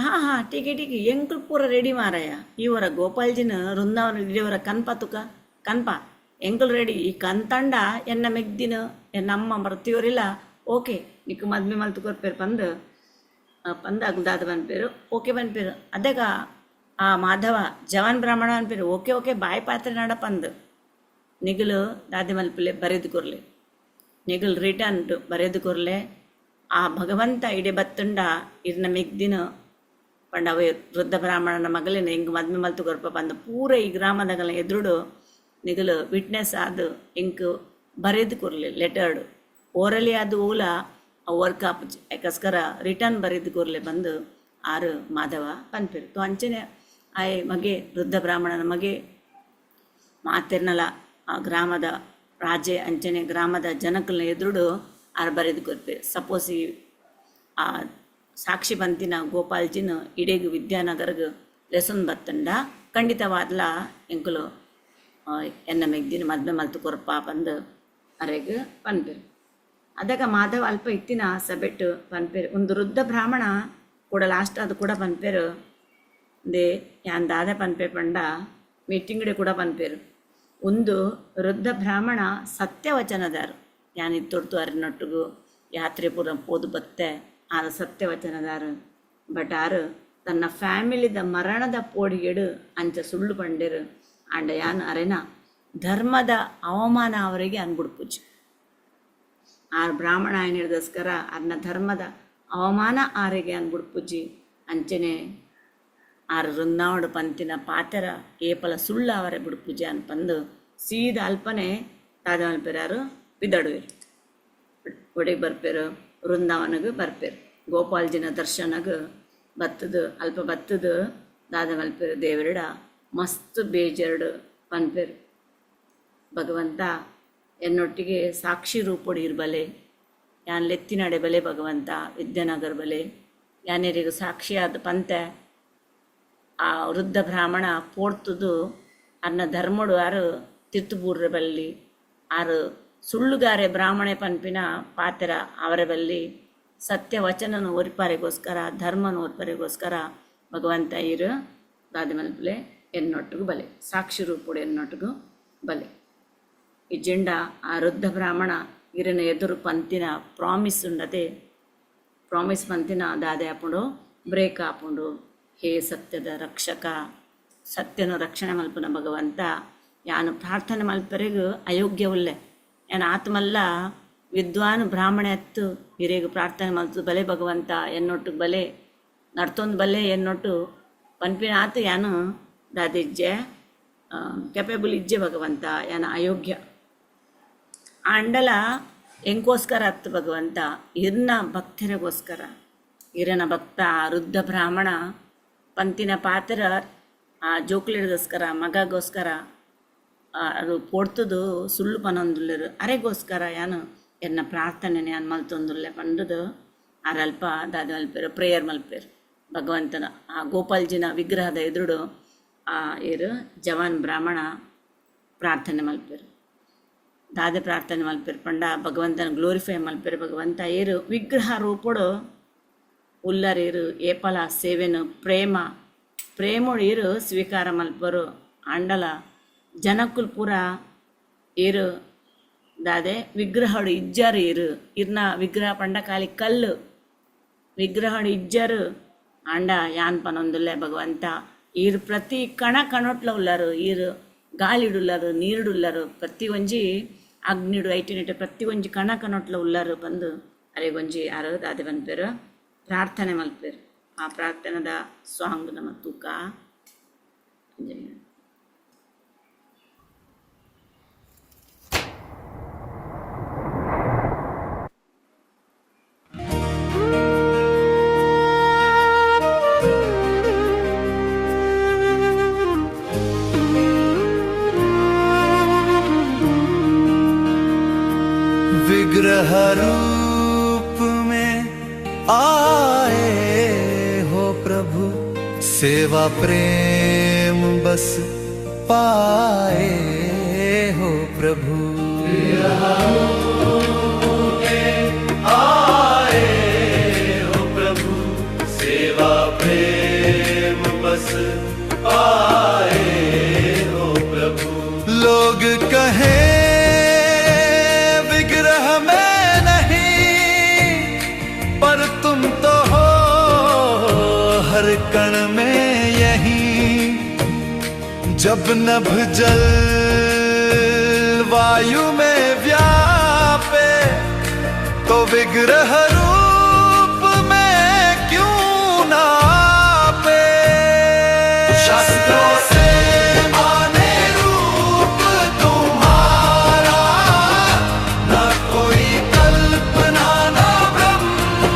ಟೀಕೆ ಎಂಕುಲು ಪೂರ ರೆಡಿ ಮಾರಾಯ ಇವರ ಗೋಪಾಲ್ಜಿನ ವೃಂದಾವನ ಇವರ ಕನ್ಪ ಕನ್ಪ ಎಂಕುಲು ರೆಡಿ ಈ ಕನ್ತಂಡ ಎನ್ನ ಮೆಗ್ದಿನ ಎನ್ನ ಅಮ್ಮ ಬರ್ತೀವರಿಲ್ಲ ಓಕೆ ನಿಕ್ಕು ಮದ್ಮೆ ಮಲ್ತು ಕೊರ್ಪೇರು ಪಂದು ಅಗುದಾದ ಬನ್ಪೇರು ಓಕೆ ಬನ್ಪೇರು ಅದಾಗ ಆ ಮಾಧವ ಜವಾನ್ ಬ್ರಾಹ್ಮಣ ಅನ್ಪೇರು ಓಕೆ ಬಾಯಿ ಪಾತ್ರೆ ನಡ ಪಂದು ನಿಗುಲು ದಾದಿ ಮಲ್ಪಲೆ ಬರೆದು ಕೊರ್ಲೆ ನಿಗುಲು ರಿಟರ್ನ್ ಬರೆದು ಕೊರ್ಲೆ ಆ ಭಗವಂತ ಇಡೆ ಬತ್ತುಂಡ ಇರ್ನ ಮೆಗ್ದಿನ ಪಂಡ ಅವ ವೃದ್ಧ ಬ್ರಾಹ್ಮಣನ ಮಗಳಿನ ಹೆಂಗೆ ಮದ್ಮೆ ಮಲ್ತು ಕೊರ್ಪ ಪಂದು ಪೂರ ಈ ಗ್ರಾಮದಗಳ ಎದುರುಡು ನಿಗುಲು ವಿಟ್ನೆಸ್ ಆದು ಎಂಕ್ ಬರೆದು ಕೊರ್ಲೆ ಲೆಟರ್ಡು ಓರಲಿ ಅದು ಓಲ ವರ್ಕ್ ಆಪುಜಿ ಯಾಕಸ್ಕರ ರಿಟರ್ನ್ ಬರೆದು ಕೊರ್ಲೆ ಬಂದು ಆರು ಮಾಧವ ಪನ್ಪೇರು ತೋ ಅಂಚನೆ ಆಯ್ ಮಗೆ ವೃದ್ಧ ಬ್ರಾಹ್ಮಣನ ಮಗೆ ಮಾತೆರ್ನಲ ಆ ಗ್ರಾಮದ ರಾಜೆ ಅಂಚನೆ ಗ್ರಾಮದ ಜನಕಲ್ನ ಎದುರುಡು ಆರು ಬರೆದು ಕೊರ್ಪೇರು ಸಪೋಸ್ ಈ ಆ ಸಾಕ್ಷಿ ಬಂತಿನ ಗೋಪಾಲ್ಜಿನ ಇಡೇಗು ವಿದ್ಯಾನಗರ್ಗೆ ಲೆಸೊಂದು ಬತ್ತಂಡ ಖಂಡಿತವಾದ್ಲ ಎಂಕುಲು ಎನ್ನ ಮೆಗ್ದಿನ ಮದ್ಮೆ ಮಲ್ತು ಕೊರ್ಪ ಪಂದು ಅರೆಗೆ ಪನ್ಪೇರು ಅದಕ್ಕೆ ಮಾಧವ ಅಲ್ಪ ಇತ್ತಿನ ಸಬೆಟ್ಟು ಪನ್ಪೇರು ಒಂದು ವೃದ್ಧ ಬ್ರಾಹ್ಮಣ ಕೂಡ ಲಾಸ್ಟ್ ಅದು ಕೂಡ ಪನ್ಪೇರು ದೇ ಯಾನ್ ದಾದ ಪನ್ಪೆ ಪಂಡ ಮೀಟಿಂಗ್ಡೆ ಕೂಡ ಪನ್ಪೇರು ಒಂದು ವೃದ್ಧ ಬ್ರಾಹ್ಮಣ ಸತ್ಯವಚನದಾರು ಯಾನ್ ಇತ್ತೊಡ್ತು ಅರಿನೊಟ್ಟಿಗೂ ಯಾತ್ರೆ ಪೂರ ಪೋದು ಬತ್ತೆ ಆರು ಸತ್ಯವಚನದಾರು ಬಟ್ ಆರು ತನ್ನ ಫ್ಯಾಮಿಲಿದ ಮರಣದ ಪೋಡಿಗೆಡು ಅಂಚ ಸುಳ್ಳು ಪಂಡೇರು ಅಂಡ ಯಾನ್ ಅರೆನ ಧರ್ಮದ ಅವಮಾನ ಅವರಿಗೆ ಅನ್ಬಿಡ್ಪುಜು ಆ ಬ್ರಾಹ್ಮಣ ಏನಿಡ್ದಸ್ಕರ ಅದನ್ನ ಧರ್ಮದ ಅವಮಾನ ಆರೆಗೆ ಅನ್ಬಿಡ್ಪುಜಿ ಅಂಚನೆ ಆರು ವೃಂದಾವಣ ಪಂತಿನ ಪಾತೆರ ಏಪಲ ಸುಳ್ಳ ಅವರೇ ಬಿಡ್ಪುಜೆ ಅನ್ಪಂದು ಸೀದ ಅಲ್ಪನೆ ತಾದ ಮಲ್ಪೇರಾರು ಬಿದಡುವೆರು ಒಡೆಗೆ ಬರ್ಪೇರು ವೃಂದಾವನಗೆ ಬರ್ಪೇರು ಗೋಪಾಲ್ಜಿನ ದರ್ಶನಗೆ ಬತ್ತದು ಅಲ್ಪ ಬತ್ತದು ದಾದ ಮಲ್ಪೇರು ದೇವರಿಡ ಮಸ್ತ್ ಬೇಜೆರಡು ಪನ್ಪೇರು ಭಗವಂತ ಎನ್ನೊಟ್ಟಿಗೆ ಸಾಕ್ಷಿ ರೂಪೊಡು ಇರ್ಬಲೆ ಯಾನ್ ಲೆತ್ತಿನಡೆ ಬಲೆ ಭಗವಂತ ವಿದ್ಯಾನಗರ್ ಬಲೆ ಯಾನೇರಿಗೂ ಸಾಕ್ಷಿಯಾದ ಪಂತೆ ಆ ವೃದ್ಧ ಬ್ರಾಹ್ಮಣ ಪೋಡ್ತುದು ಅನ್ನ ಧರ್ಮಡು ಆರು ತಿರ್ತುಬೂರ್ರ ಬಲ್ಲಿ ಆರು ಸುಳ್ಳುಗಾರೆ ಬ್ರಾಹ್ಮಣೆ ಪನ್ಪಿನ ಪಾತ್ರ ಅವರ ಬಲ್ಲಿ ಸತ್ಯ ವಚನನು ಒರಿಪಾರೆಗೋಸ್ಕರ ಧರ್ಮನ ಒರಿಪಾರೆಗೋಸ್ಕರ ಭಗವಂತ ಇರು ದಾದಿ ಮಲ್ಪಲೆ ಎನ್ನೊಟ್ಟಿಗೂ ಬಲೆ ಸಾಕ್ಷಿ ರೂಪುಡು ಎನ್ನೊಟ್ಟಿಗೂ ಬಲೆ ಈ ಜೆಂಡ ಆ ವೃದ್ಧ ಬ್ರಾಹ್ಮಣ ಇರಿನ ಎದುರು ಪಂತಿನ ಪ್ರಾಮಿಸ್ ಉಂಡತೆ ಪ್ರಾಮಿಸ್ ಪಂತಿನ ದಾದೆ ಹಾಪುಂಡು ಬ್ರೇಕ್ ಹಾಪುಂಡು ಹೇ ಸತ್ಯದ ರಕ್ಷಕ ಸತ್ಯನ ರಕ್ಷಣೆ ಮಲ್ಪನ ಭಗವಂತ ಯಾನು ಪ್ರಾರ್ಥನೆ ಮಲ್ಪರೆಗೂ ಅಯೋಗ್ಯವುಳ್ಳೆ ಯಾನು ಆತ್ಮಲ್ಲ ವಿದ್ವಾನ್ ಬ್ರಾಹ್ಮಣೆ ಹತ್ತು ಹಿರೇಗು ಪ್ರಾರ್ಥನೆ ಮಲ್ತು ಬಲೆ ಭಗವಂತ ಎನ್ನೊಟ್ಟು ಬಲೆ ನಡ್ತೊಂದು ಬಲೆ ಎನ್ನೊಟ್ಟು ಪನ್ಪಿನ ಆತು ಯಾನು ದಾದಿಜ್ಜೆ ಕೆಪೇಬಲ್ ಇಜ್ಜೆ ಭಗವಂತ ಯಾನ ಅಯೋಗ್ಯ ಆ ಅಂಡಲ ಎಂಕೋಸ್ಕರ ಅತ್ತು ಭಗವಂತ ಇರ್ನ ಭಕ್ತರಿಗೋಸ್ಕರ ಇರನ ಭಕ್ತ ವೃದ್ಧ ಬ್ರಾಹ್ಮಣ ಪಂತಿನ ಪಾತ್ರ ಆ ಜೋಕ್ಲಿಗೋಸ್ಕರ ಮಗಗೋಸ್ಕರ ಅದು ಪೊಡ್ತದು ಸುಳ್ಳು ಪನೊಂದುಲ್ಲೆರು ಅರೆಗೋಸ್ಕರ ಯಾನು ಎನ್ನ ಪ್ರಾರ್ಥನೆ ಯಾನು ಮಲ್ತೊಂದುಲ್ಲೆ ಪಂಡದು ಅರಲ್ಪ ದಾದ ಮಲ್ಪೇರು ಪ್ರೇಯರ್ ಮಲ್ಪೇರು ಭಗವಂತನ ಆ ಗೋಪಾಲ್ಜಿನ ವಿಗ್ರಹದ ಎದುರು ಏರು ಜವಾನ್ ಬ್ರಾಹ್ಮಣ ಪ್ರಾರ್ಥನೆ ಮಲ್ಪೇರು ದಾದೆ ಪ್ರಾರ್ಥನೆ ಮಲ್ಪೇರು ಪಂಡ ಭಗವಂತನ ಗ್ಲೋರಿಫೈ ಮಲ್ಪೇರು ಭಗವಂತ ಏರು ವಿಗ್ರಹ ರೂಪಡು ಉಲ್ಲರೇರು ಏಪಲ ಸೇವೆನು ಪ್ರೇಮೋಡು ಏರು ಸ್ವೀಕಾರ ಮಲ್ಪರು ಅಂಡಲ ಜನಕ್ಕುಲ್ ಪೂರ ಏರು ದಾದೆ ವಿಗ್ರಹಡು ಇಜ್ಜರು ಏರು ಇರ್ನ ವಿಗ್ರಹ ಪಂಡ ಖಾಲಿ ಕಲ್ಲು ವಿಗ್ರಹಡು ಇಜ್ಜರು ಅಂಡ ಯಾನ್ ಪನೊಂದುಲ್ಲೆ ಭಗವಂತ ಈರು ಪ್ರತಿ ಕಣ ಕಣೊಟ್ಲ ಉಲ್ಲರು ಈರು ಗಾಳಿಡುಲ್ಲರು ನೀರುಡುಲ್ಲರು ಪ್ರತಿ ಒಂಜಿ ಅಗ್ನಿಡು ಐಟಿನಿಟ್ಟು ಪ್ರತಿ ಒಂಜಿ ಕಣ ಕಣೊಟ್ಲ ಉಲ್ಲರು ಬಂದು ಅರೆಗೊಂಜಿ ಯಾರು ದಾದೆ ಬಂದ್ಪೇರು ಪ್ರಾರ್ಥನೆ ಮಲ್ಪೇರು ಆ ಪ್ರಾರ್ಥನೆದ ಸಾಂಗ್ ನಮ್ಮ ತೂಕ विग्रह रूप में आए हो प्रभु, सेवा प्रेम बस पाए हो प्रभु। विग्रह रूप में आए हो प्रभु, सेवा प्रेम बस पाए हो प्रभु। लोग कहे कण में यही जब नभ जल वायु में व्यापे, तो विग्रह रूप में क्यों ना पे। शास्त्रों से माने रूप तुम्हारा, न कोई कल्पना न ब्रह्म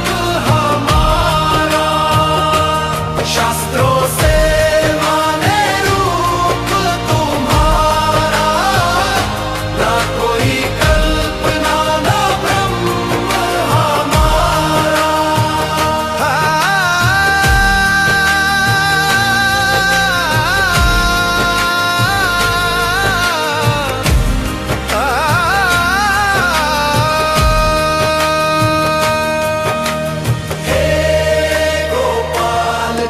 हमारा। शास्त्रों से माने रूप तुम्हारा, न कोई कल्पना न ब्रह्म हमारा।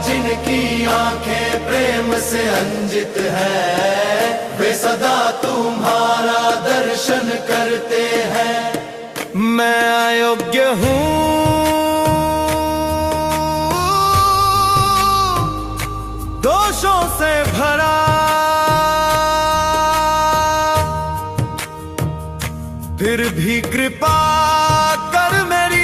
जिनकी आंखें प्रेम से अंजित है, वे सदा तुम्हारा दर्शन करते हैं। मैं अयोग्य हूँ दोषों से भरा, फिर भी कृपा कर मेरी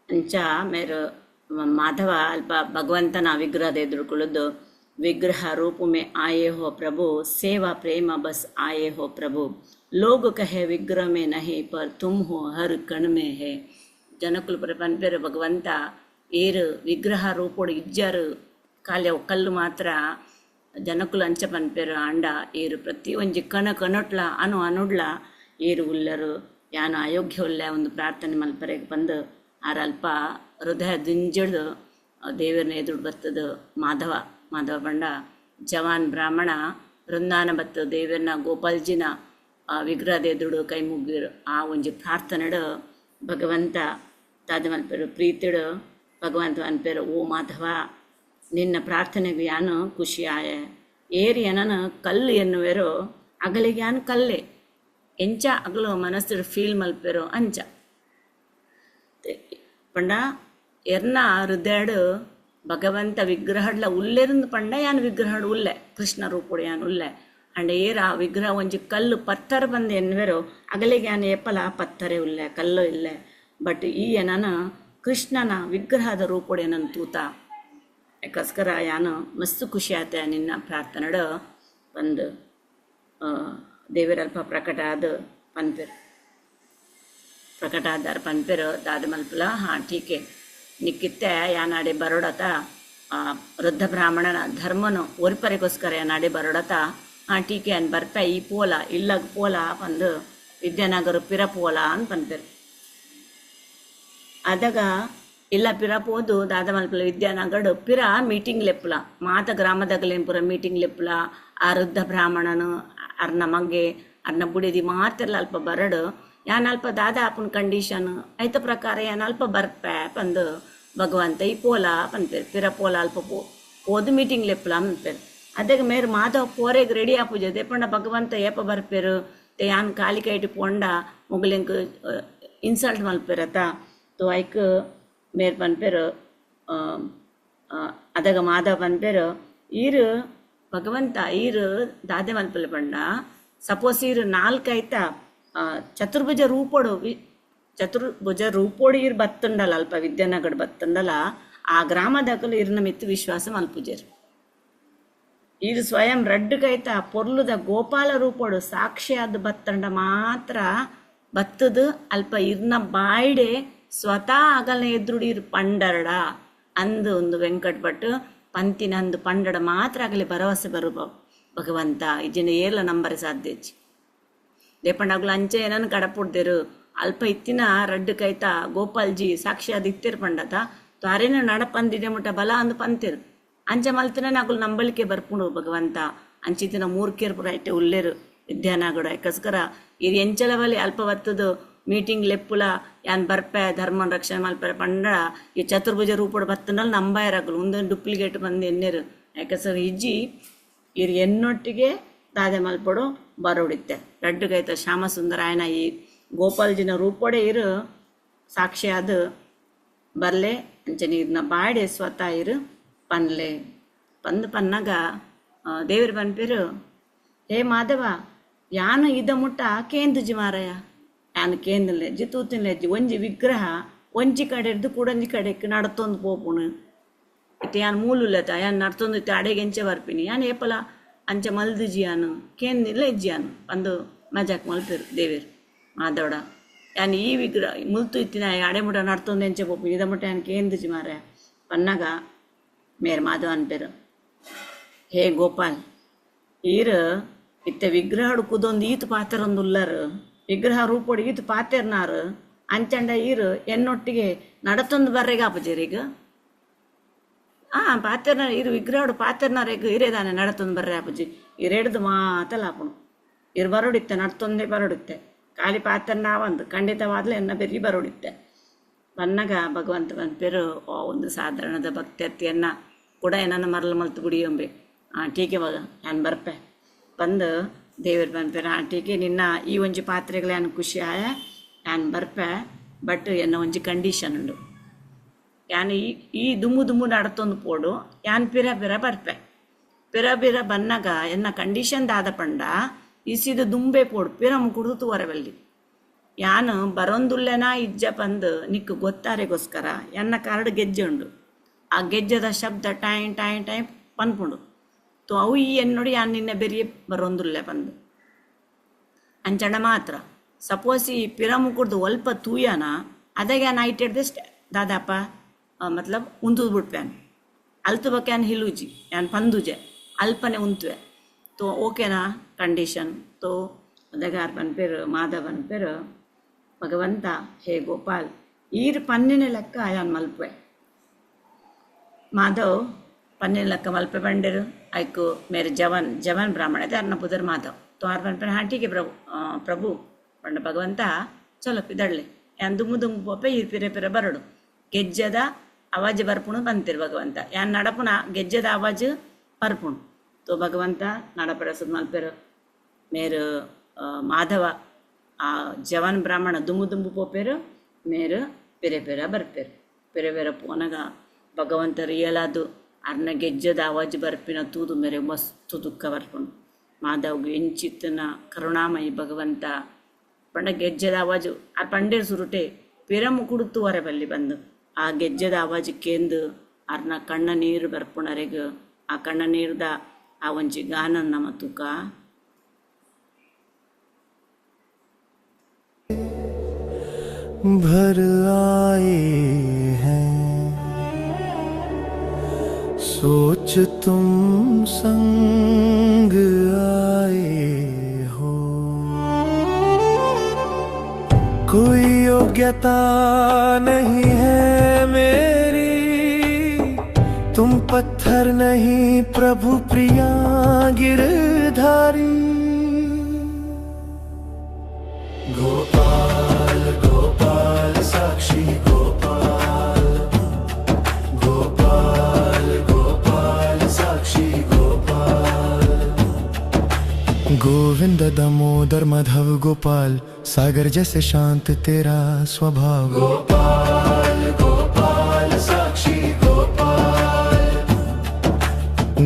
ಅಂಚ ಮೇರು ಮಾಧವ ಅಲ್ಪ ಭಗವಂತನ ವಿಗ್ರಹದ ಎದುರು ಕುಳಿದು ವಿಗ್ರಹ ರೂಪ ಮೇ ಆಯೇ ಹೋ ಪ್ರಭು, ಸೇವಾ ಪ್ರೇಮ ಬಸ್ ಆಯೇ ಹೋ ಪ್ರಭು। ಲೋग कहे विग्रह में नहीं पर तुम हो हर कण में है। ಜನಕುಲು ಪನ್ಪೇರು ಭಗವಂತ ಏರು ವಿಗ್ರಹ ರೂಪೋಡು ಇಜ್ಜರು ಕಾಲೆ ಕಲ್ಲು ಮಾತ್ರ ಜನಕುಲು ಅಂಚ ಪನ್ಪೇರು ಅಂಡ ಏರು ಪ್ರತಿ ಒಂಜಿ ಕಣ ಕಣೊಟ್ಲ ಅನುಡ್ಲ ಏರು ಉಲ್ಲರು ಯಾನು ಅಯೋಗ್ಯ ಉಲ್ಲ ಒಂದು ಪ್ರಾರ್ಥನೆ ಮಲ್ಪರೆಗೆ ಬಂದು ಆರಲ್ಪ ಹೃದಯ ದಿಂಜಿಡ್ದು ದೇವರನ್ನ ಎದುರು ಬರ್ತದ ಮಾಧವ ಪಂಡ ಜವಾನ್ ಬ್ರಾಹ್ಮಣ ವೃಂದಾನ ಬತ್ತು ದೇವರನ್ನ ಗೋಪಾಲ್ಜಿನ ವಿಗ್ರಹದ ಎದುರು ಕೈ ಮುಗ್ಗಿರು ಆ ಒಂಜಿ ಪ್ರಾರ್ಥನೆಡು ಭಗವಂತ ತಾದ ಮಲ್ಪೇರು ಪ್ರೀತಿಡು ಭಗವಂತ ಅನ್ಪೇರು ಓ ಮಾಧವ ನಿನ್ನ ಪ್ರಾರ್ಥನೆಗೆ ಯಾನು ಖುಷಿ ಆಯ ಏರಿ ಏನನು ಕಲ್ಲು ಎನ್ನುವೆರೋ ಅಗಲಿಗೆ ಯಾನು ಕಲ್ಲೆ ಎಂಚ ಅಗಲು ಮನಸ್ಸು ಫೀಲ್ ಮಲ್ಪೇರೋ ಅಂಚ ಪಂಡ ಎರ್ನ ಹೃದಯಡು ಭಗವಂತ ವಿಗ್ರಹಡ್ಲ ಉಲ್ಲೆರಿಂದ ಪಂಡ ಯಾನು ವಿಗ್ರಹಡು ಉಲ್ಲೆ ಕೃಷ್ಣ ರೂಪುಡು ಯಾನು ಉಲ್ಲೆ ಅಂಡ್ ಏರ ಆ ವಿಗ್ರಹ ಒಂಜಿ ಕಲ್ಲು ಪತ್ತರ ಬಂದು ಎನ್ವೆರೋ ಅಗಲಿಗೆ ಆನೆ ಏಪಲ ಪತ್ತರೆ ಉಲ್ಲೆ ಕಲ್ಲು ಇಲ್ಲೆ ಬಟ್ ಈ ಏನನ ಕೃಷ್ಣನ ವಿಗ್ರಹದ ರೂಪೊಡೆ ನನ್ನ ತೂತ ಯಾಕೋಸ್ಕರ ಯಾನು ಮಸ್ತ್ ಖುಷಿ ಆತ ನಿನ್ನ ಪ್ರಾರ್ಥನೆಡ ಬಂದು ದೇವರಲ್ಪ ಪ್ರಕಟ ಆದ ಪನ್ಪೆರು ಪ್ರಕಟ ಆದಾರ ಪನ್ಪೆರು ದಾದ ಮಲ್ಪಲ ಹಾಂ ಟೀಕೆ ನಿಕ್ಕಿತ್ತೆ ಯಾನಾಡೆ ಬರೋಡತ ವೃದ್ಧ ಬ್ರಾಹ್ಮಣನ ಧರ್ಮನು ಒರಿಪರಿಗೋಸ್ಕರ ಯಾನಾಡೆ ಬರೋಡತ ಹಾಂ ಟೀಕೆ ಅನ್ ಬರ್ಪೆ ಈ ಪೋಲ ಇಲ್ಲಗ ಪೋಲ ಬಂದು ವಿದ್ಯಾನಗರ ಪಿರ ಪೋಲ ಅಂತ ಪನ್ಪೆರು ಅದಾಗ ಇಲ್ಲ ಪಿರ ಪೋದು ದಾದ ಮಲ್ಪಲ ವಿದ್ಯಾನಗರ ಪಿರ ಮೀಟಿಂಗ್ ಲೆಪ್ಪಲ ಮಾತ ಗ್ರಾಮದಾಗಲೇನು ಪುರ ಮೀಟಿಂಗ್ ಲೆಪ್ಪಲ ಆ ವೃದ್ಧ ಬ್ರಾಹ್ಮಣನು ಅರ್ನ ಮಗೆ ಅರ್ನ ಬುಡಿದಿ ಮಾತಿರ್ಲ ಅಲ್ಪ ಬರಡು ಯಾನಲ್ಪ ದಾದ ಆಪನ ಕಂಡೀಷನ್ ಐತ ಪ್ರಕಾರ ಯಾನಲ್ಪ ಬರ್ಪೆ ಪಂದು ಭಗವಂತ ಈ ಪೋಲ ಪನ್ಪೇರು ಪಿರ ಪೋಲ ಅಲ್ಪ ಪೋದು ಮೀಟಿಂಗ್ ಲೆಪ್ಪಲ ಅನ್ಪೇರು ಅದಾಗ ಮೇರು ಮಾಧವ ಪೋರೆಗೆ ರೆಡಿ ಆಪುಜ ದೇಪಂಡ ಭಗವಂತ ಏಪ ಬರ್ಪೇರು te yan kali kaiti ponda mugulenku insult malperata to aik mer panperu adaga madha panperu iru ಭಗವಂತ ಈರು ದಾದೆ ಮಲ್ಪಲೆ ಪಂಡ ಸಪೋಸ್ ಈರು ನಾಲ್ಕಾಯ್ತಾ ಚತುರ್ಭುಜ ರೂಪೋಡು ಈರು ಬತ್ತಂಡಲ್ಲ ಅಲ್ಪ ವಿದ್ಯಾನಗರ್ ಬತ್ತಂಡಲ್ಲ ಆ ಗ್ರಾಮದಾಗಲು ಇರ್ನ ಮಿತ್ತು ವಿಶ್ವಾಸ ಮಲ್ಪುಜರು ಇದು ಸ್ವಯಂ ರಡ್ಡುಕೈತ ಪೊರ್ಲುದ ಗೋಪಾಲ ರೂಪೋಡು ಸಾಕ್ಷಿಯಾದ ಬತ್ತಂಡ ಮಾತ್ರ ಬತ್ತದು ಅಲ್ಪ ಇರ್ನ ಬಾಯ್ಡೆ ಸ್ವತಃ ಅಗಲ ಎದುರುಡೀರು ಪಂಡರಡ ಅಂದು ಒಂದು ವೆಂಕಟ್ ಭಟ್ ಪಂತಿನಂದು ಪಂಡಡ ಮಾತ್ರ ಆಗಲಿ ಭರವಸೆ ಬರು ಭಗವಂತ ಇಜಿನ ಏರ್ಲ ನಂಬರೆ ಸಾಧ್ಯ ದೇಪಂಡಾಗ್ಲು ಅಂಚೆ ಏನನ್ನು ಕಡಪುಡ್ದೇರು ಅಲ್ಪ ಇತ್ತಿನ ರಡ್ಡು ಕೈತ ಗೋಪಾಲ್ಜಿ ಸಾಕ್ಷಿಯಾದ ಇತ್ತಿರು ಪಂಡತ ತ್ವಾರೇನ ನಡಪಂದಿದೆ ಮುಟ್ಟ ಬಲ ಅಂದು ಪಂತಿರು ಅಂಚೆ ಮಲ್ತಿನ ನಾಗುಲು ನಂಬಳಿಕೆ ಬರ್ಪುಂಡು ಭಗವಂತ ಅಂಚಿತಿನ ಮೂರ್ಖೇರು ಪುರ ಐಟೆ ಉಲ್ಲೇರು ವಿದ್ಯಾನಗಡ ಯಾಕಸ್ಕರ ಇದು ಎಂಚಲ ಬಲಿ ಅಲ್ಪ ಬತ್ತದು ಮೀಟಿಂಗ್ ಲೆಪ್ಪುಲ ಯಾನ್ ಬರ್ಪೆ ಧರ್ಮನ ರಕ್ಷಣೆ ಮಲ್ಪರೆ ಪಂಡ ಈ ಚತುರ್ಭುಜ ರೂಪಡು ಬತ್ತನಲ್ಲಿ ನಂಬಾಯರಾಗಲು ಒಂದು ಡೂಪ್ಲಿಕೇಟ್ ಬಂದು ಎನ್ನೇರು ಯಾಕಂದ್ರೆ ಇಜ್ಜಿ ಇರು ಎನ್ನೊಟ್ಟಿಗೆ ದಾದೆ ಮಲ್ಪಡು ಬರೋಡಿತ್ತೆ ರಡ್ಡುಗೈತ ಶ್ಯಾಮ ಸುಂದರಾಯನ ಈ ಗೋಪಾಲ್ಜಿನ ರೂಪೊಡೆ ಇರು ಸಾಕ್ಷಿಯಾದ ಬರ್ಲೆ ಅಂಚೆ ನೀರ್ನ ಬಾಡೆ ಸ್ವತಃ ಇರು ಪನ್ಲೆ ಪಂದು ಪನ್ನಾಗ ದೇವ್ರ ಪನ್ಪೇರು ಹೇ ಮಾಧವ ಯಾನು ಇದ ಮುಟ್ಟ ಕೇಂದುಜಿ ಮಾರಯ್ಯ ಯಾನು ಕೇಂದಲೆಜ್ಜಿ ತೂತಿನಲೆಜ್ಜಿ ಒಂಜಿ ವಿಗ್ರಹ ಒಂಜಿ ಕಡೆ ಹಿಡ್ದು ಕೂಡೊಂಜಿ ಕಡೆಗೆ ನಡತೊಂದು ಪೋಪುಣು ಇತ್ತೆ ಯಾನು ಮೂಲುಲ್ಲತ ಯಾನು ನಡ್ತೊಂದು ಇತ್ತೆ ಅಡೆಗೆಂಚೆ ಬರ್ಪಿನಿ ಯಾನು ಏಪಲ ಅಂಚೆ ಮಲ್ದುಜಿ ಯಾನು ಕೇಂದಿಲ್ಲ ಎಜ್ಜಿ ಯಾನು ಅಂದು ಮಜಾಕ್ ಮಲ್ಪೇರು ದೇವೇರು ಮಾದೋಡ ಯಾನು ಈ ವಿಗ್ರಹ ಮುಲ್ತು ಇತ್ತಿನ ಅಡೆ ಮುಟ ನಡ್ತೊಂದು ಎಂಚೆ ಪೋಪು ಇದ ಮುಟ್ಟ ಯಾನು ಕೇಂದುಜಿ ಮಾರಯ್ಯ ಪನ್ನಾಗ ಮೇರ್ ಮಾಧವ ಅನ್ಪೇರು ಹೇ ಗೋಪಾಲ್ ಈರು ಇತ್ತೆ ವಿಗ್ರಹ ಹುಡುಕುದೊಂದು ಈತು ಪಾತ್ರೊಂದು ಉಲ್ಲರು ವಿಗ್ರಹ ರೂಪೊಡಿ ಈತು ಪಾತೆರ್ನಾರು ಅಂಚಂಡ ಈರು ಎನ್ನೊಟ್ಟಿಗೆ ನಡತೊಂದು ಬರ್ರೆಗ ಆಪಜೀರೀಗ ಪಾತೆರ್ನ ಇರು ವಿಗ್ರಹಡು ಪಾತೆರ್ನಾರೇಗ ಇರೇದಾನೆ ನಡತೊಂದು ಬರ್ರೆ ಆಪಜಿ ಇರೇಡ್ದು ಮಾತಲ್ಲ ಆಪುಣು ಇರು ಬರೋಡಿತ್ತೆ ನಡ್ತೊಂದೇ ಬರೋಡಿತ್ತೆ ಖಾಲಿ ಪಾತೆರ್ನ ಒಂದು ಖಂಡಿತವಾದ್ಲೆ ಎನ್ನ ಬೆರಿ ಬರೋಡಿತ್ತೆ ಬನ್ನಗ ಭಗವಂತ ಪನ್ಪೇರು ಒಂದು ಸಾಧಾರಣದ ಭಕ್ತಿಯನ್ನ ಕೂಡ ಏನನ್ನ ಮರಳು ಮಲ್ತು ಗುಡಿಯೊಂಬೆ ಟೀಕೆ ಮಗ ನಾನು ಬರ್ಪೆ ಬಂದು ದೇವ್ರ ಪನ್ಪೇರು ಟೀಕೆ ನಿನ್ನ ಈ ಒಂಜಿ ಪಾತ್ರೆಗಳು ನಾನು ಖುಷಿ ಆಯ ನಾನು ಬರ್ಪೆ ಬಟ್ ಎನ್ನ ಒಂಜಿ ಕಂಡೀಷನ್ ಉಂಡು ಯಾನು ಈ ದುಮ್ಮು ನಡತೊಂದು ಪೋಡು ಯಾನ್ ಪಿರ ಬರ್ಪೆ ಪಿರ ಬನ್ನಾಗ ಎನ್ನ ಕಂಡೀಷನ್ ದಾದ ಪಂಡ ಇಸಿದು ದುಂಬೆ ಪೋಡು ಪಿರ ಮುಕುಡ್ದು ತೂವರವಲ್ಲಿ ಯಾನು ಬರೊಂದುಲ್ಲೆನ ಇಜ್ಜ ಪಂದು ನಿಕ್ಕು ಗೊತ್ತಾರೆಗೋಸ್ಕರ ಎನ್ನ ಕರಡು ಗೆಜ್ಜೆ ಉಂಡು ಆ ಗೆಜ್ಜದ ಶಬ್ದ ಟೈಮ್ ಟೈಮ್ ಟೈಮ್ ಪನ್ಪುಂಡು ತೋ ಅವು ಈ ಎನ್ನೊಡಿ ಯಾನು ನಿನ್ನೆ ಬೆರಿಯೆ ಬರೊಂದುಲ್ಲೆ ಬಂದು ಅಂಚಂಡ ಮಾತ್ರ ಸಪೋಸ್ ಈ ಪಿರ ಮುಕುಡ್ದು ಒಲ್ಪ ತೂಯನ ಅದಾಗ ಯಾನು ಐಟೆಡ್ದೆ ದಾದಾಪ ಮತ್ಲಬ್ ಉಂತುದು ಬಿಡ್ಪ್ಯಾನ್ ಅಲ್ತು ಬಕ್ಕೆ ಯಾನು ಹಿಲುಜಿ ಯಾನು ಪಂದುಜೆ ಅಲ್ಪನೆ ಉಂತುವೆ ತೋ ಓಕೆನಾ ಕಂಡೀಷನ್ ತೋ ಅದಾಗ ಯಾರು ಪನ್ಪೇರು ಮಾಧವ ಪನ್ಪೇರು ಭಗವಂತ ಹೇ ಗೋಪಾಲ್ ಈರು ಪನ್ನಿನ ಲೆಕ್ಕ ಯಾನ್ ಮಲ್ಪೆ ಮಾಧವ್ ಪನ್ನಿನ ಲೆಕ್ಕ ಮಲ್ಪೆ ಬಂಡೇರು ಆಯ್ಕು ಮೇರೆ ಜವನ್ ಬ್ರಾಹ್ಮಣ ಇದೆ ಅರ್ನ ಪುದರ್ ಮಾಧವ್ ತೋ ಆರು ಪನ್ಪೇರು ಹಾಟಿಗೆ ಪ್ರಭು ಪಂಡ ಭಗವಂತ ಚಲೋ ಪಿದಳ್ಳೆ ಯಾನ್ ದುಮ್ಮು ಪೋಪೆ ಈರು ಪಿರ ಬರಡು ಗೆಜ್ಜದ ಆವಾಜ್ ಬರ್ಪುಣು ಬಂತಿರು ಭಗವಂತ ಯಾನ್ ನಡಪುಣ ಗೆಜ್ಜದ ಆವಾಜ್ ಬರ್ಪುಣು ತೋ ಭಗವಂತ ನಡಪಡಿಸೋದು ಮಲ್ಪೇರು ಮೇರು ಮಾಧವ ಆ ಜವಾನ್ ಬ್ರಾಹ್ಮಣ ದುಮ್ಮು ಪೋಪೇರು ಮೇರು ಪಿರ ಬರ್ಪೇರು ಪಿರ ಪೋನಾಗ ಭಗವಂತ ರಿಯಲ್ ಅದು ಅರ್ನ ಗೆಜ್ಜದ ಆವಾಜ್ ಬರ್ಪಿನ ತೂದು ಮೇರೆ ಮಸ್ತು ದುಃಖ ಬರ್ಪುಂಡು ಮಾಧವ್ಗೆ ಎಂಚಿತ್ತನ ಕರುಣಾಮಯಿ ಭಗವಂತ ಪಂಡ ಗೆಜ್ಜೆದ ಆವಾಜು ಆ ಪಂಡೇರು ಸುರುಟೆ ಪಿರಮು ಕುಡುತ್ತು ಹೊರ ಬಲ್ಲಿ ಬಂದು ಆ ಗೆಜ್ಜೆದ ಆವಾಜು ಕೇಂದು ಅರ್ನ ಕಣ್ಣ ನೀರು ಬರ್ಪುಣರೆಗೆ ಆ ಕಣ್ಣ ನೀರ್ದ ಆ ಒಂಜಿ ಗಾನ ನಮ್ಮ ತೂಕ भर आए हैं सोच तुम संग आए हो कोई योग्यता नहीं है मेरी तुम पत्थर नहीं प्रभु प्रिया गिरधारी गोपाल गोपाल साक्षी गोपाल गोपाल गोपाल साक्षी गोपाल गोविंद दामोदर माधव गोपाल सागर जैसे शांत तेरा स्वभाव गोपाल गोपाल साक्षी गोपाल